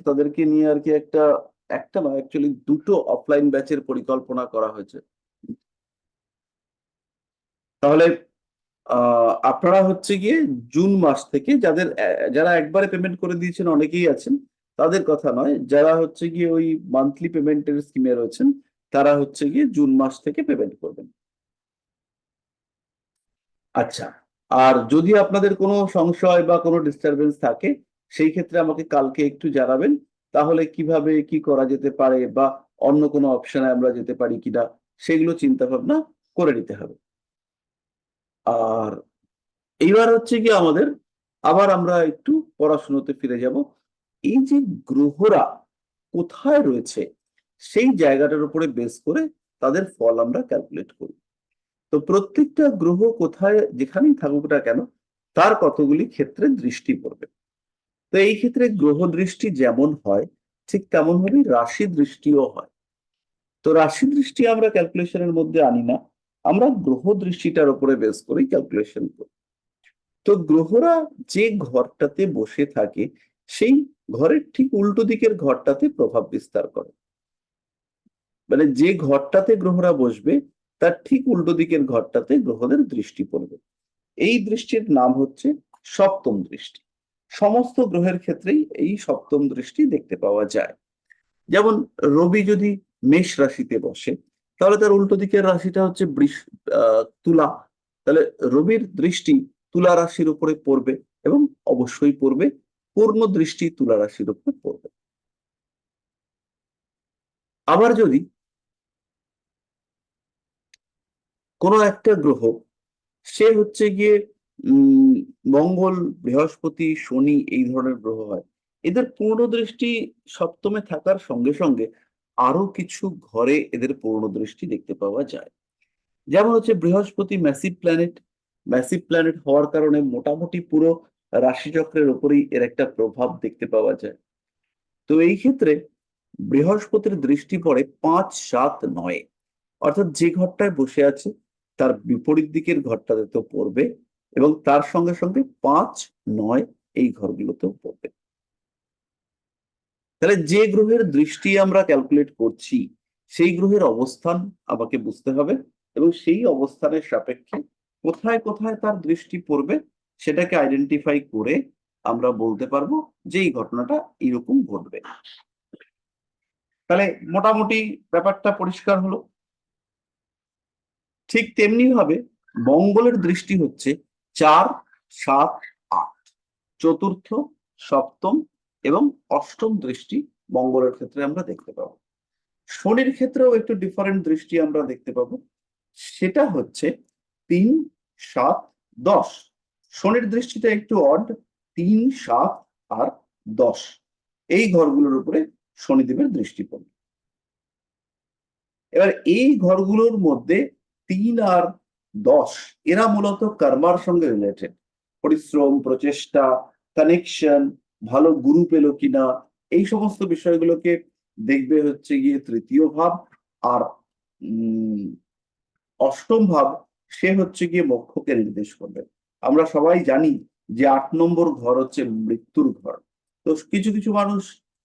তাদেরকে নিয়ে আর কি একটা একটা নয়, অ্যাকচুয়ালি দুটো অফলাইন ব্যাচের পরিকল্পনা করা হয়েছে। তাহলে আপনারা হচ্ছে গিয়ে জুন মাস থেকে যারা একবারে পেমেন্ট করে দিয়েছেন অনেকেই আছেন, তাদের কথা নয়, যারা হচ্ছে গিয়ে ওই মান্থলি পেমেন্টের স্কিমে রয়েছেন, তারা হচ্ছে গিয়ে জুন মাস থেকে পেমেন্ট করবেন। আচ্ছা, আর যদি আপনাদের কোনো সংশয় বা কোনো ডিস্টারবেন্স থাকে, সেই ক্ষেত্রে আমাকে কালকে একটু জানাবেন। তাহলে কিভাবে কি করা যেতে পারে বা অন্য কোনো অপশনে আমরা যেতে পারি কিনা, সেগুলো চিন্তা ভাবনা করে নিতে হবে। আর এইবার হচ্ছে কি আমাদের, আবার আমরা একটু পড়াশোনাতে ফিরে যাব। এই যে গ্রহরা কোথায় রয়েছে, সেই জায়গাটার উপরে বেস করে তাদের ফল আমরা ক্যালকুলেট করি। তো প্রত্যেকটা গ্রহ কোথায় যেখানেই থাকুক না কেন, তার কতগুলি ক্ষেত্রে দৃষ্টি পড়বে। তো এই ক্ষেত্রে গ্রহ দৃষ্টি যেমন হয়, ঠিক তেমন ভাবে রাশি দৃষ্টিও হয়। তো রাশি দৃষ্টি আমরা ক্যালকুলেশনের মধ্যে আনি না, আমরা গ্রহ দৃষ্টিটার উপরে বেস করেই ক্যালকুলেশন করি। তো গ্রহরা যে ঘরটাতে বসে থাকে, সেই ঘরের ঠিক উল্টো দিকের ঘরটাতে প্রভাব বিস্তার করে। মানে যে ঘরটাতে গ্রহরা বসবে, তার ঠিক উল্টো দিকের ঘরটাতে গ্রহদের দৃষ্টি পড়বে। এই দৃষ্টির নাম হচ্ছে সপ্তম দৃষ্টি। সমস্ত গ্রহের ক্ষেত্রেই এই সপ্তম দৃষ্টি দেখতে পাওয়া যায়। যেমন রবি যদি মেষ রাশিতে বসে, তাহলে তার উল্টো দিকের রাশিটা হচ্ছে তুলা। তাহলে রবির দৃষ্টি তুলা রাশির উপরে পড়বে এবং অবশ্যই পড়বে, পূর্ণ দৃষ্টি তুলা রাশির উপরে পড়বে। আবার যদি কোনো একটা গ্রহ, সে হচ্ছে গিয়ে উম মঙ্গল, বৃহস্পতি, শনি এই ধরনের গ্রহ হয়, এদের পূর্ণ দৃষ্টি সপ্তমে থাকার সঙ্গে সঙ্গে আরো কিছু ঘরে এদের পূর্ণ দৃষ্টি দেখতে পাওয়া যায়। যেমন হচ্ছে বৃহস্পতি ম্যাসিভ প্ল্যানেট। ম্যাসিভ প্ল্যানেট হওয়ার কারণে মোটামুটি পুরো রাশিচক্রের উপরেই এর একটা প্রভাব দেখতে পাওয়া যায়। তো এই ক্ষেত্রে বৃহস্পতির দৃষ্টি পড়ে 5, 7, 9, অর্থাৎ যে ঘরটায় বসে আছে তার বিপরীত দিকের ঘরটাতে তো পড়বে এবং তার সঙ্গে সঙ্গে 5, 9 এই ঘরগুলোতেও পড়বে। তাহলে যে গ্রহের দৃষ্টি আমরা ক্যালকুলেট করছি, সেই গ্রহের অবস্থান আমাকে বুঝতে হবে এবং সেই অবস্থানের সাপেক্ষে কোথায় কোথায় তার দৃষ্টি পড়বে সেটাকে আইডেন্টিফাই করে আমরা বলতে পারবো যে এই ঘটনাটা এরকম ঘটবে। তাহলে মোটামুটি ব্যাপারটা পরিষ্কার হলো। ঠিক তেমনি ভাবে মঙ্গলের দৃষ্টি হচ্ছে 4, 7, 8, চতুর্থ, সপ্তম এবং অষ্টম দৃষ্টি মঙ্গলের ক্ষেত্রে আমরা দেখতে পাবো। শনির ক্ষেত্রেও একটু ডিফারেন্ট দৃষ্টি আমরা দেখতে পাবো, সেটা হচ্ছে 3, 7, 10। শনির দৃষ্টিটা একটু অড, 3, 7 আর 10 এই ঘরগুলোর উপরে শনিদেবের দৃষ্টি পড়বে। এবার এই ঘরগুলোর মধ্যে 3 আর 10 এরা মূলত কর্মার সঙ্গে রিলেটেড। পরিশ্রম, প্রচেষ্টা, কানেকশন, ভালো গুরু পেলো কিনা, এই সমস্ত বিষয়গুলোকে দেখবে হচ্ছে গিয়ে তৃতীয় ভাব। আর অষ্টম ভাব সে হচ্ছে গিয়ে মোক্ষকে নির্দেশ করবে। আমরা সবাই জানি যে 8 নম্বর ঘর হচ্ছে মৃত্যুর ঘর। তো কিছু কিছু মানুষ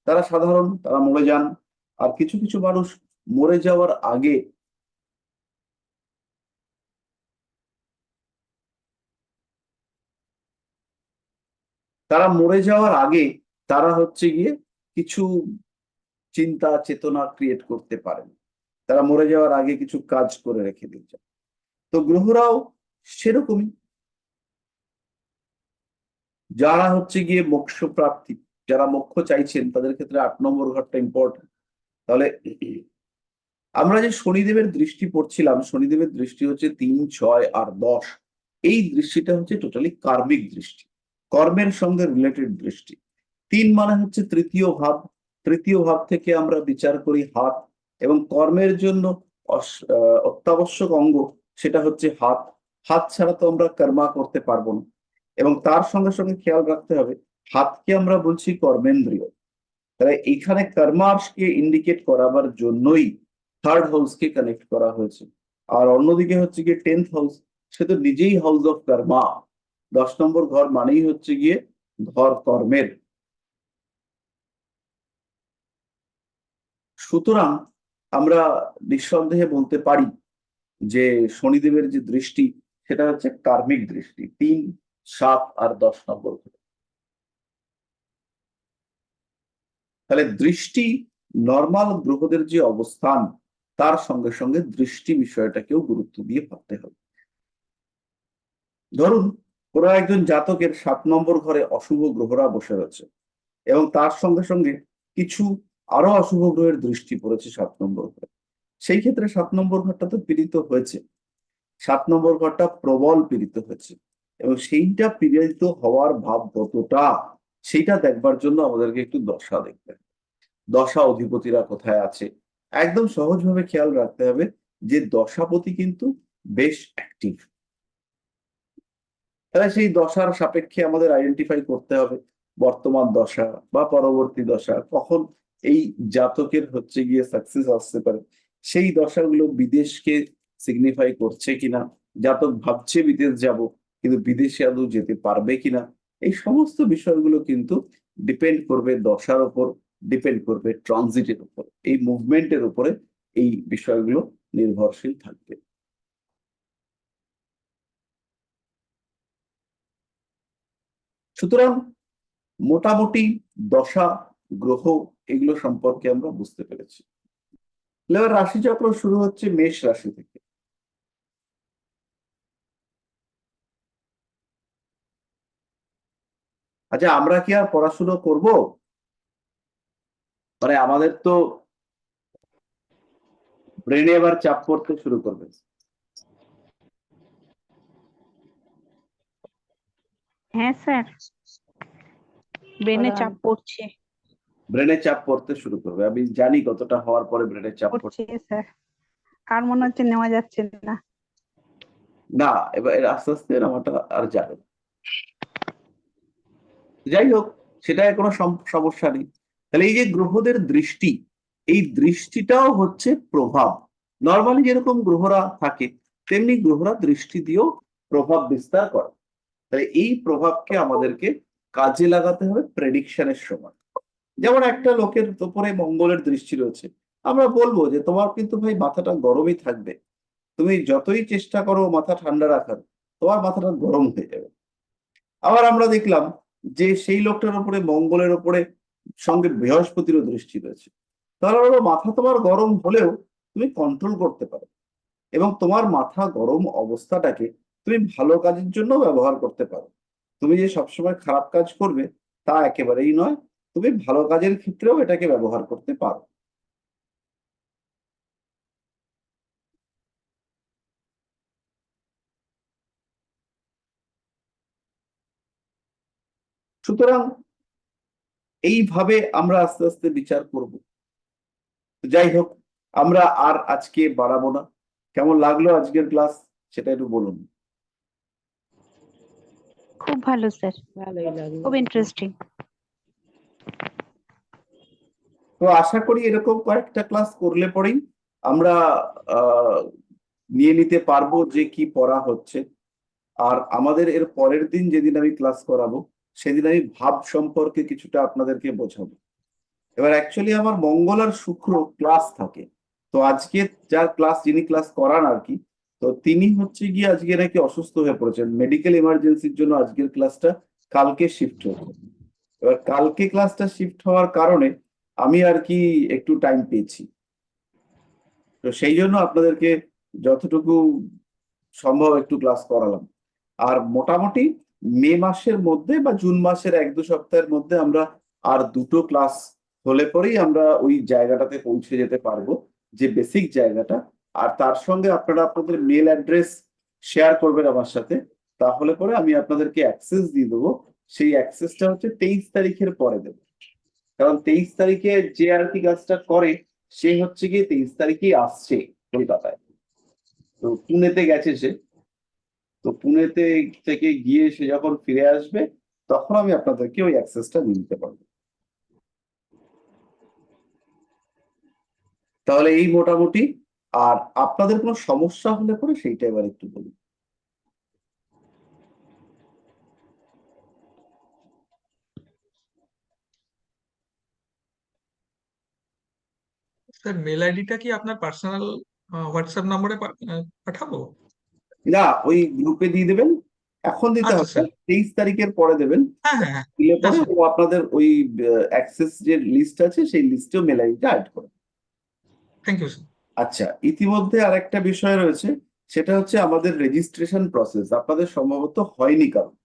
তারা সাধারণ, তারা মরে যান, আর কিছু কিছু মানুষ মরে যাওয়ার আগে তারা হচ্ছে গিয়ে কিছু চিন্তা চেতনা ক্রিয়েট করতে পারেন, তারা মরে যাওয়ার আগে কিছু কাজ করে রেখে দিয়েছেন। তো গ্রহরাও সেরকমই, যারা হচ্ছে গিয়ে মোক্ষ প্রাপ্তি, যারা মোক্ষ চাইছেন তাদের ক্ষেত্রে 8 নম্বর ঘরটা ইম্পর্টেন্ট। তাহলে আমরা যে শনিদেবের দৃষ্টি পড়ছিলাম, শনিদেবের দৃষ্টি হচ্ছে 3, 6 আর 10। এই দৃষ্টিটা হচ্ছে টোটালি কার্মিক দৃষ্টি, কর্মের সঙ্গে রিলেটেড দৃষ্টি। 3 মানে হচ্ছে তৃতীয় ভাব, তৃতীয় ভাব থেকে আমরা বিচার করি হাত, এবং কর্মের জন্য অত্যাবশ্যক অঙ্গ সেটা হচ্ছে হাত। হাত ছাড়া তো আমরা কর্মা করতে পারবো না। এবং তার সঙ্গে সঙ্গে খেয়াল রাখতে হবে, হাতকে আমরা বলছি কর্মেন্দ্রিয়। তাহলে এইখানে কর্মার্সকে ইন্ডিকেট করাবার জন্যই 3rd হাউসকে কানেক্ট করা হয়েছে। আর অন্যদিকে হচ্ছে গিয়ে 10th হাউস, সে তো নিজেই হাউস অফ কর্মা। 10 নম্বর ঘর মানেই হচ্ছে গিয়ে ঘর কর্মের। সুতরাং আমরা নিঃসন্দেহে বলতে পারি যে শনিদেবের যে দৃষ্টি সেটা হচ্ছে কার্মিক দৃষ্টি, 3, 7 আর 10 নম্বর ঘরে। তাহলে দৃষ্টি নর্মাল গ্রহদের যে অবস্থান তার সঙ্গে সঙ্গে দৃষ্টি বিষয়টাকেও গুরুত্ব দিয়ে ভাবতে হবে। ধরুন কোনো একজন জাতকের 7 নম্বর ঘরে অশুভ গ্রহরা বসে রয়েছে, এবং তার সঙ্গে সঙ্গে কিছু আরো অশুভ গ্রহের দৃষ্টি পড়েছে 7 নম্বর ঘরে। সেই ক্ষেত্রে 7 নম্বর ঘরটা তো পীড়িত হয়েছে, 7 নম্বর ঘরটা প্রবল পীড়িত হয়েছে, এবং সেইটা পীড়িত হওয়ার ভাব কতটা সেইটা দেখবার জন্য আমাদেরকে একটু দশা দেখতে হবে। দশা অধিপতিরা কোথায় আছে একদম সহজভাবে খেয়াল রাখতে হবে যে দশাপতি কিন্তু বেশ অ্যাক্টিভ। তাহলে সেই দশার সাপেক্ষে আমাদের আইডেন্টিফাই করতে হবে বর্তমান দশা বা পরবর্তী দশা কখন এই জাতকের হচ্ছে গিয়ে সাকসেস আসতে পারে। সেই দশাগুলো বিদেশকে সিগনিফাই করছে কিনা, জাতক ভাবছে বিদেশ যাব কিন্তু বিদেশে আদৌ যেতে পারবে কিনা, এই সমস্ত বিষয়গুলো কিন্তু ডিপেন্ড করবে দশার উপর, ডিপেন্ড করবে ট্রানজিটের উপর, এই মুভমেন্টের উপরে এই বিষয়গুলো নির্ভরশীল থাকবে। সুতরাং মোটামুটি দশা, গ্রহ এগুলো সম্পর্কে আমরা বুঝতে পেরেছি। এবার রাশিচক্র শুরু হচ্ছে মেষ রাশি থেকে। আচ্ছা, আমরা কি আর পড়াশুনো করব? মানে আমাদের তো ব্রেনে এবার চাপ পড়তে শুরু করবে। হ্যাঁ স্যার, ব্রেনে চাপ পড়ছে। ব্রেনে চাপ পড়তে শুরু করবে, আমি জানি কতটা হওয়ার পরে ব্রেনে চাপ পড়ছে। পড়ছে স্যার, আর মনে হচ্ছে নেওয়া যাচ্ছে না। না, এবার আস্তে আস্তে নামাটা আর যাবে না। যাই হোক, সেটা কোনো সমস্যা নেই। তাহলে এই যে গ্রহদের দৃষ্টি, এই দৃষ্টিটাও হচ্ছে প্রভাব। নর্মালি যেরকম গ্রহরা থাকে তেমনি গ্রহরা দৃষ্টি দিয়েও প্রভাব বিস্তার করে। তাহলে এই প্রভাবকে আমাদেরকে কাজে লাগাতে হবে প্রেডিকশনের সময়। যেমন একটা লোকের উপরে মঙ্গলের দৃষ্টি রয়েছে, আমরা বলবো যে তোমার কিন্তু ভাই মাথাটা গরমই থাকবে, তুমি যতই চেষ্টা করো মাথা ঠান্ডা রাখার, তোমার মাথাটা গরম হয়ে যাবে। আবার আমরা দেখলাম যে সেই লোকটার উপরে মঙ্গলের উপরে সঙ্গে বৃহস্পতিরও দৃষ্টি রয়েছে, তাহলে বলো মাথা তোমার গরম হলেও তুমি কন্ট্রোল করতে পারো, এবং তোমার মাথা গরম অবস্থাটাকে তুমি ভালো কাজের জন্য ব্যবহার করতে পারো। তুমি যে সবসময় খারাপ কাজ করবে তা একেবারেই নয়, তুমি ভালো কাজের ক্ষেত্রেও এটাকে ব্যবহার করতে পারো। সুতরাং এইভাবে আমরা আস্তে আস্তে বিচার করব। যাই হোক, আমরা আর আজকে বাড়াবো না। কেমন লাগলো আজকের ক্লাস সেটা একটু বলুন। খুব ভালো স্যার, ভালোই লাগলো। খুব ইন্টারেস্টিং। তো আশা করি এরকম কয়েকটা ক্লাস করলে পরেই আমরা আহ নিয়ে নিতে পারবো যে কি পড়া হচ্ছে। আর আমাদের এর পরের দিন যেদিন আমি ক্লাস করাবো সেদিন আমি ভাব সম্পর্কে কিছুটা আপনাদেরকে বোঝাবো। এবার অ্যাকচুয়ালি আমার মঙ্গল আর শুক্র ক্লাস থাকে। তো আজকে যার ক্লাস, যিনি ক্লাস করান আর কি, তো তিনি হচ্ছে গিয়ে আজকে নাকি অসুস্থ হয়ে পড়েছেন, মেডিকেল এমার্জেন্সির জন্য আজকের ক্লাসটা কালকে শিফট হয়েছে। এবার কালকে ক্লাসটা শিফট হওয়ার কারণে আমি আর কি একটু টাইম পেয়েছি। তো সেই জন্য আপনাদেরকে যতটুকু সম্ভব একটু ক্লাস করালাম। আর মোটামুটি মে মাসের মধ্যে বা জুন মাসের 1-2 সপ্তাহের মধ্যে আমরা আর দুটো ক্লাস হলে পরেই আমরা ওই জায়গাটাতে পৌঁছে যেতে পারবো, যে বেসিক জায়গাটা। আর তার সঙ্গে আপনারা আপনাদের মেল অ্যাড্রেস শেয়ার করবেন আমার সাথে, তাহলে পরে আমি আপনাদেরকে অ্যাক্সেস দিয়ে দেবো। সেই অ্যাক্সেসটা হচ্ছে 23 তারিখের পরে দেবো, কারণ 23 তারিখে যে আর কি কাজটা করে সে হচ্ছে গিয়ে 23 তারিখেই আসছে কলকাতায়। তো পুনেতে গেছে সে, তো পুনেতে থেকে গিয়ে সে যখন ফিরে আসবে তখন আমি আপনাদেরকে ওই অ্যাক্সেসটা দিয়ে দিতে পারবো। তাহলে এই মোটামুটি। আর আপনাদের কোনো সমস্যা হলে পরে সেইটা এবার একটু বলুন। স্যার মেল আইডিটা কি আপনার পার্সোনাল হোয়াটসঅ্যাপ নম্বরে পাঠাবো? না, ওই গ্রুপে দিয়ে দেবেন। এখন দিতে আচ্ছা হবে না, স্যার। 23 তারিখের পরে দেবেন। হ্যাঁ হ্যাঁ হ্যাঁ। দিলে হ্যাঁ পরে স্যার। ও আপনাদের ওই অ্যাক্সেস যে লিস্ট আছে সেই লিস্টেও মেল আইডিটা অ্যাড করে। Thank you sir. আচ্ছা, ইতিমধ্যে আরেকটা বিষয় রয়েছে, সেটা হচ্ছে আমাদের রেজিস্ট্রেশন প্রসেস আপনাদের সম্ভবত হয়নি কারণ।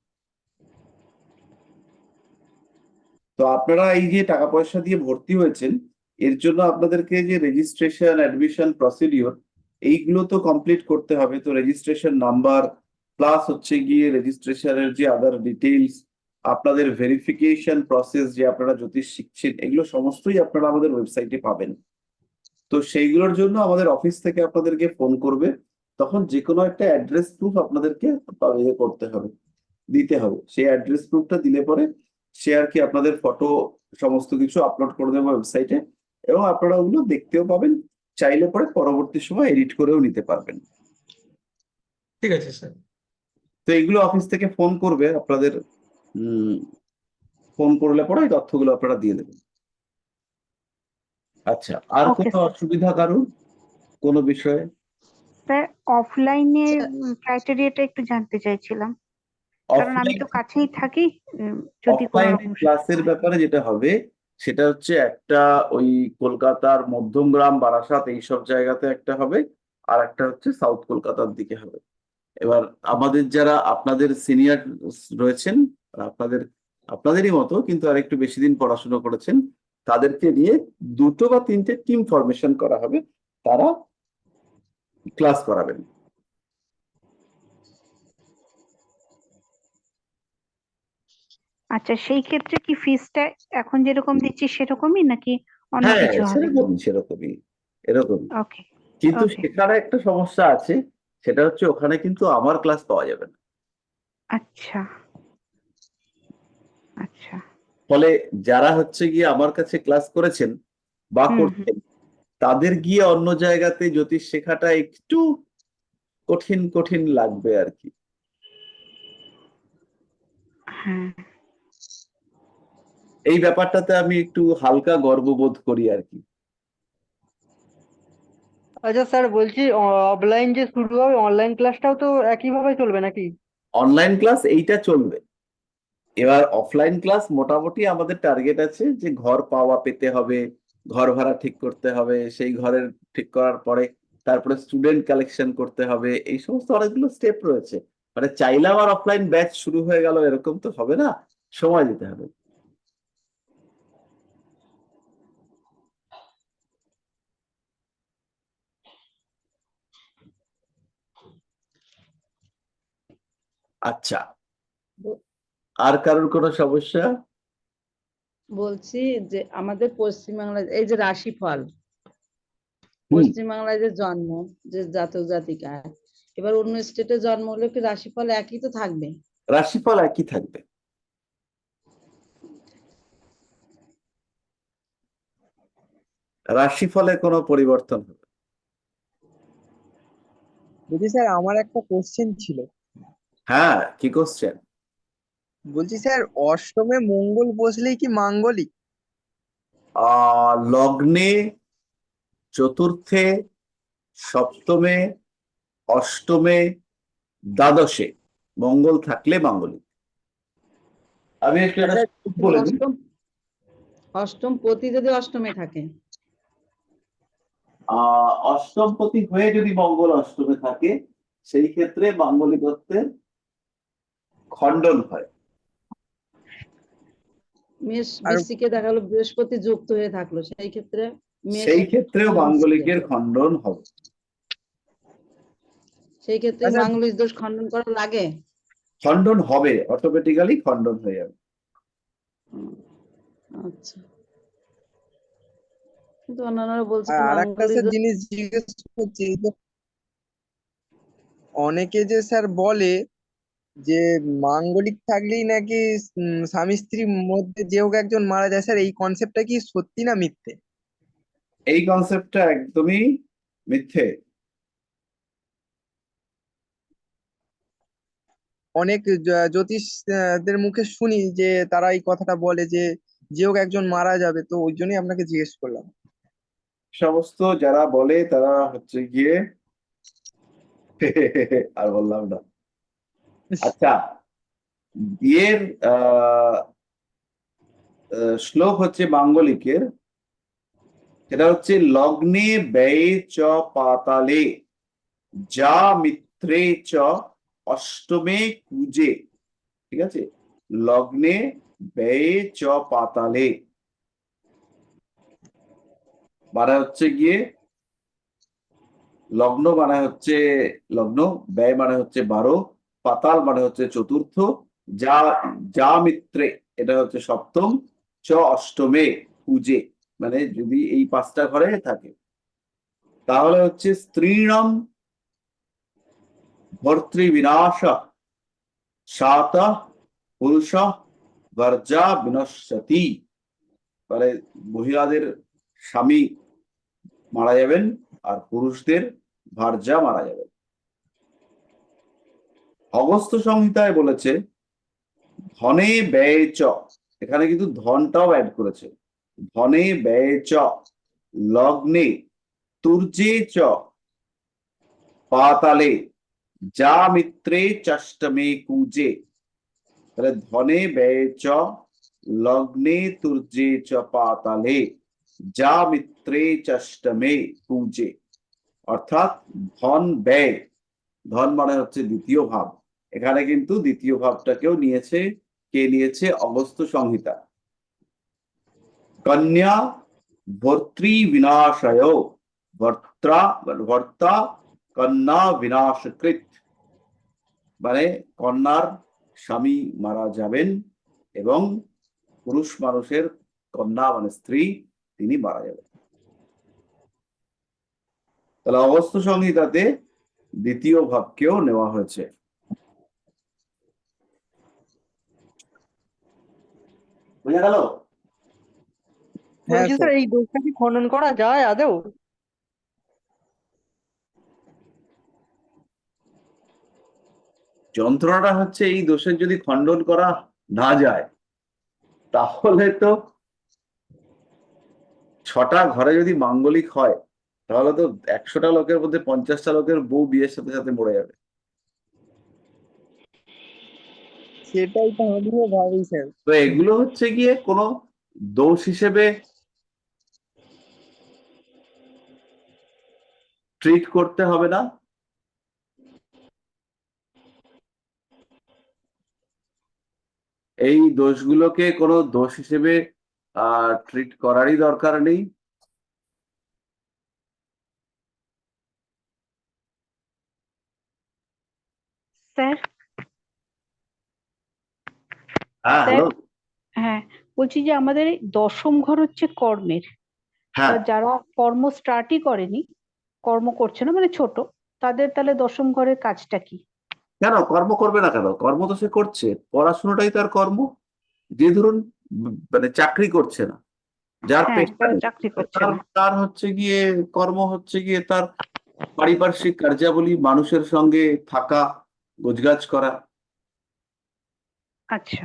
তো আপনারা এই যে টাকা পয়সা দিয়ে ভর্তি হয়েছেন, এর জন্য আপনাদেরকে যে রেজিস্ট্রেশন, অ্যাডমিশন প্রসিডিওর এইগুলো তো কমপ্লিট করতে হবে। তো রেজিস্ট্রেশন নাম্বার প্লাস হচ্ছে গিয়ে রেজিস্ট্রেশনের যে আদার ডিটেইলস, আপনাদের ভেরিফিকেশন প্রসেস যে আপনারা জ্যোতিষ শিখছেন, এগুলো সমস্তই আপনারা আমাদের ওয়েবসাইটে পাবেন। তো সেইগুলোর জন্য আমাদের অফিস থেকে আপনাদেরকে ফোন করবে, তখন যে কোনো একটা অ্যাড্রেস প্রুফ আপনাদেরকে ইয়ে করতে হবে, দিতে হবে। সেই অ্যাড্রেস প্রুফটা দিলে পরে সে আর কি আপনাদের ফটো সমস্ত কিছু আপলোড করে দেবো ওয়েবসাইটে, এবং আপনারা ওগুলো দেখতেও পাবেন, চাইলে পরে পরবর্তী সময় এডিট করেও নিতে পারবেন। ঠিক আছে স্যার। তো এইগুলো অফিস থেকে ফোন করবে আপনাদের, ফোন করলে পরে এই তথ্যগুলো আপনারা দিয়ে দেবেন। আচ্ছা, আর ওকে কোনো স্যার। অসুবিধা কারণ কোনো বিষয়ে? স্যার অফলাইনে ক্রাইটেরিয়াটা একটু জানতে চাইছিলাম, কারণ আমি অফলাইন তো কাছেই থাকি। যদি কোনো অফলাইনে রকম সমস্যা ক্লাসের হয়। ব্যাপারে যেটা হবে সেটা হচ্ছে একটা ওই কলকাতার মধ্যমগ্রাম, বারাসাত এইসব জায়গাতে একটা হবে, আর একটা হচ্ছে সাউথ কলকাতার দিকে হবে। এবার আমাদের যারা আপনাদের সিনিয়র রয়েছেন, আপনাদের আপনাদেরই মতো কিন্তু আর একটু বেশি দিন পড়াশোনা করেছেন, তাদেরকে নিয়ে 2 বা 3টে টিম ফরমেশন করা হবে, তারা ক্লাস করাবেন। আচ্ছা, সেই ক্ষেত্রে কি ফিসটা এখন যেরকম দিচ্ছি সেরকমই নাকি অন্য হ্যাঁ, কিছু হবে? সেরকমই সেরকমই এরকমই। ওকে। কিন্তু ওকে। সেখানে একটা সমস্যা আছে, সেটা হচ্ছে ওখানে কিন্তু আমার ক্লাস পাওয়া যাবে না। আচ্ছা আচ্ছা। ফলে যারা হচ্ছে গিয়ে আমার কাছে ক্লাস করেছেন বা হুম হুম। করছেন, তাদের গিয়ে অন্য জায়গাতে জ্যোতিষ শেখাটা একটু কঠিন কঠিন লাগবে আর কি। হ্যাঁ। এই ব্যাপারটাতে আমি একটু হালকা গর্ববোধ করি আর কি। আচ্ছা স্যার, বলছি অফলাইন যে শুরু হবে অনলাইন ক্লাসটাও তো একইভাবে চলবে নাকি? অনলাইন ক্লাস এইটা চলবে। এবার অফলাইন ক্লাস মোটামুটি আমাদের টার্গেট আছে যে ঘর পাওয়া পেতে হবে, ঘর ভাড়া ঠিক করতে হবে, সেই ঘরের ঠিক করার পরে তারপরে স্টুডেন্ট কালেকশন করতে হবে, এই সমস্ত অনেকগুলো স্টেপ রয়েছে। মানে চাইলাম আর অফলাইন ব্যাচ শুরু হয়ে গেল এরকম তো হবে না, সময় দিতে হবে। আচ্ছা, ব- আর কারোর কোনো সমস্যা? বলছি যে আমাদের পশ্চিমবাংলায় এই যে রাশিফল, হুম। পশ্চিমবাংলায় যে জন্ম, যে জাতক জাতিকার, এবার অন্য স্টেটে জন্ম হলে কি রাশিফল একই তো থাকবে? রাশিফল একই থাকবে। রাশিফলে কোনো পরিবর্তন হবে না। বলছি স্যার, আমার একটা কোশ্চেন ছিল। হ্যাঁ, কি কোশ্চেন? বলছি স্যার, অষ্টমে মঙ্গল বসলেই কি মাঙ্গলিক? লগ্নে, চতুর্থে, সপ্তমে, অষ্টমে, দ্বাদশে মঙ্গল থাকলে মাঙ্গলিক। আমি একটু একটা আচ্ছা, সূত্র বলে দিই। অষ্টম অষ্টম পতি যদি অষ্টমে থাকে, অষ্টমপতি হয়ে যদি মঙ্গল অষ্টমে থাকে, সেই ক্ষেত্রে মাঙ্গলিকত্বের খণ্ডন হয়। মেষ আর বৃশ্চিকে দেখালো বৃহস্পতি যুক্ত হয়ে থাকলো, সেই ক্ষেত্রে মেষ সেই ক্ষেত্রেও এবং বৃশ্চিকে, মাঙ্গলিকের খণ্ডন হবে। সেই ক্ষেত্রে আচ্ছা, মাঙ্গলিক দোষ খণ্ডন করা লাগে। খণ্ডন হবে, অটোমেটিক্যালি খণ্ডন হয়ে যাবে। হুম, আচ্ছা, কিন্তু অন্যান্যরা বলছে আর আরেকটা মাঙ্গলিক স্যার দোষ। জিনিস জিজ্ঞেস করছি, এই যে অনেকে যে স্যার বলে যে মাঙ্গলিক থাকলেই নাকি স্বামী স্ত্রীর মধ্যে যে হোক একজন মারা যায়, স্যার এই কনসেপ্টটা কি সত্যি না মিথ্যে? এই কনসেপ্টটা একদমই মিথ্যে। অনেক জ্যোতিষদের মুখে শুনি যে তারা এই কথাটা বলে যে যে হোক একজন মারা যাবে, তো ওই জন্যই আপনাকে জিজ্ঞেস করলাম। সমস্ত যারা বলে তারা হচ্ছে গিয়ে আর বললাম না। আচ্ছা, বিয়ের শ্লোক হচ্ছে মাঙ্গলিকের, সেটা হচ্ছে লগ্নে ব্যয়ে চ পাতালে যা মিত্রে চ অষ্টমে কুজে। ঠিক আছে, লগ্নে ব্যয়ে চ পাতালে মানে হচ্ছে গিয়ে, লগ্ন মানে হচ্ছে লগ্ন, ব্যয় মানে হচ্ছে 12, পাতাল মানে হচ্ছে চতুর্থ, যা যা মিত্রে এটা হচ্ছে সপ্তম, চ অষ্টমে কুজে মানে যদি এই 5টা ঘরে থাকে, তাহলে হচ্ছে স্ত্রীণম ভর্তৃ বিনাশ সাত পুরুষ বর্জা বিনশ্যতি। মানে মহিলাদের স্বামী মারা যাবেন আর পুরুষদের ভার্যা মারা যাবে। অগস্ত্য সংহিতায় বলেছে ধনে ব্যয়ে চ, এখানে কিন্তু ধনটাও অ্যাড করেছে, ধনে ব্যয়ে চ লগ্নে তুর্যে চ পাতালে যা মিত্রে চষ্টমে কুজে। তাহলে ধনে ব্যয়ে চ লগ্নে তুর্যে চ পাতালে যা মিত্রে চষ্টমে কুজে। অর্থাৎ ধন ব্যয়, ধন মানে হচ্ছে দ্বিতীয় ভাব, এখানে কিন্তু দ্বিতীয় ভাবটাকেও নিয়েছে। কে নিয়েছে? অগস্ত্য সংহিতা। কন্যা ভর্তৃ বিনাশয় ভর্তা ভর্তা কন্যা বিনাশকৃত, মানে কন্যার স্বামী মারা যাবেন এবং পুরুষ মানুষের কন্যা মানে স্ত্রী তিনি মারা যাবেন। তাহলে অগস্ত্য সংহিতাতে দ্বিতীয় ভাবকেও নেওয়া হয়েছে। বোঝা গেল? হ্যাঁ বলছি স্যার। স্যার এই দোষটা কি খণ্ডন করা যায় আদৌ? যন্ত্রণাটা হচ্ছে এই দোষের যদি খণ্ডন করা না যায়, তাহলে তো 6টা ঘরে যদি মাঙ্গলিক হয়, তাহলে তো 100টা লোকের মধ্যে 50টা লোকের বউ বিয়ের সাথে সাথে মরে যাবে। সেটাই তো আমিও ভাবি স্যার। তো এগুলো হচ্ছে গিয়ে কোনো দোষ হিসেবে ট্রিট করতে হবে না? এই দোষগুলোকে কোনো দোষ হিসেবে ট্রিট করারই দরকার নেই। স্যার হ্যাঁ, স্যার হ্যালো। হ্যাঁ, বলছি যে আমাদের এই দশম ঘর হচ্ছে কর্মের। হ্যাঁ, এবার যারা কর্ম স্টার্টই করেনি, কর্ম করছে না মানে ছোট, তাদের তাহলে দশম ঘরের কাজটা কি? কেন কর্ম করবে না কেন? কর্ম তো সে করছে, পড়াশোনাটাই তার কর্ম। যে ধরুন মানে চাকরি করছে না, যার হ্যাঁ, পেশা যারা নেই, চাকরি করছে তার না। তার হচ্ছে গিয়ে কর্ম হচ্ছে গিয়ে তার পারিপার্শ্বিক কার্যাবলী, মানুষের সঙ্গে থাকা, গোছগাছ করা। আচ্ছা,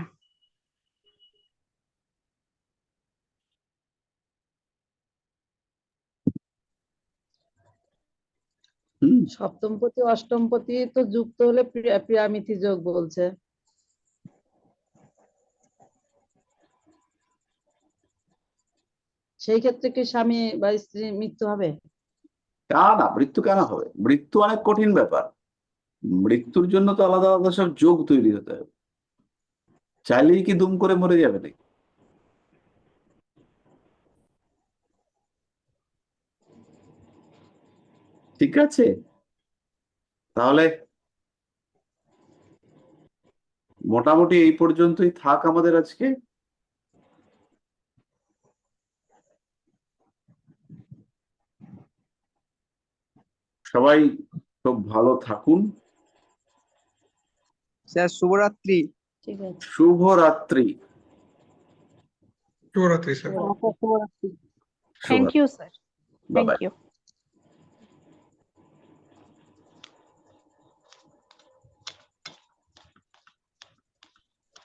হুম। সপ্তমপতি অষ্টমপতি তো যুক্ত হলে প্রিয়ামিথি যোগ বলছে। সেই ক্ষেত্রে কি স্বামী বা স্ত্রী মৃত্যু হবে? তা না, মৃত্যু কেন হবে? মৃত্যু অনেক কঠিন ব্যাপার। মৃত্যুর জন্য তো আলাদা আলাদা সব যোগ তৈরি হতে হবে। চাইলেই কি দুম করে মরে যাবে নাকি? ঠিক আছে, তাহলে মোটামুটি এই পর্যন্তই থাক আমাদের আজকে। সবাই খুব ভালো থাকুন। স্যার শুভরাত্রি। ঠিক আছে। শুভরাত্রি। শুভরাত্রি স্যার। শুভরাত্রি। Thank you sir, bye thank bye. You.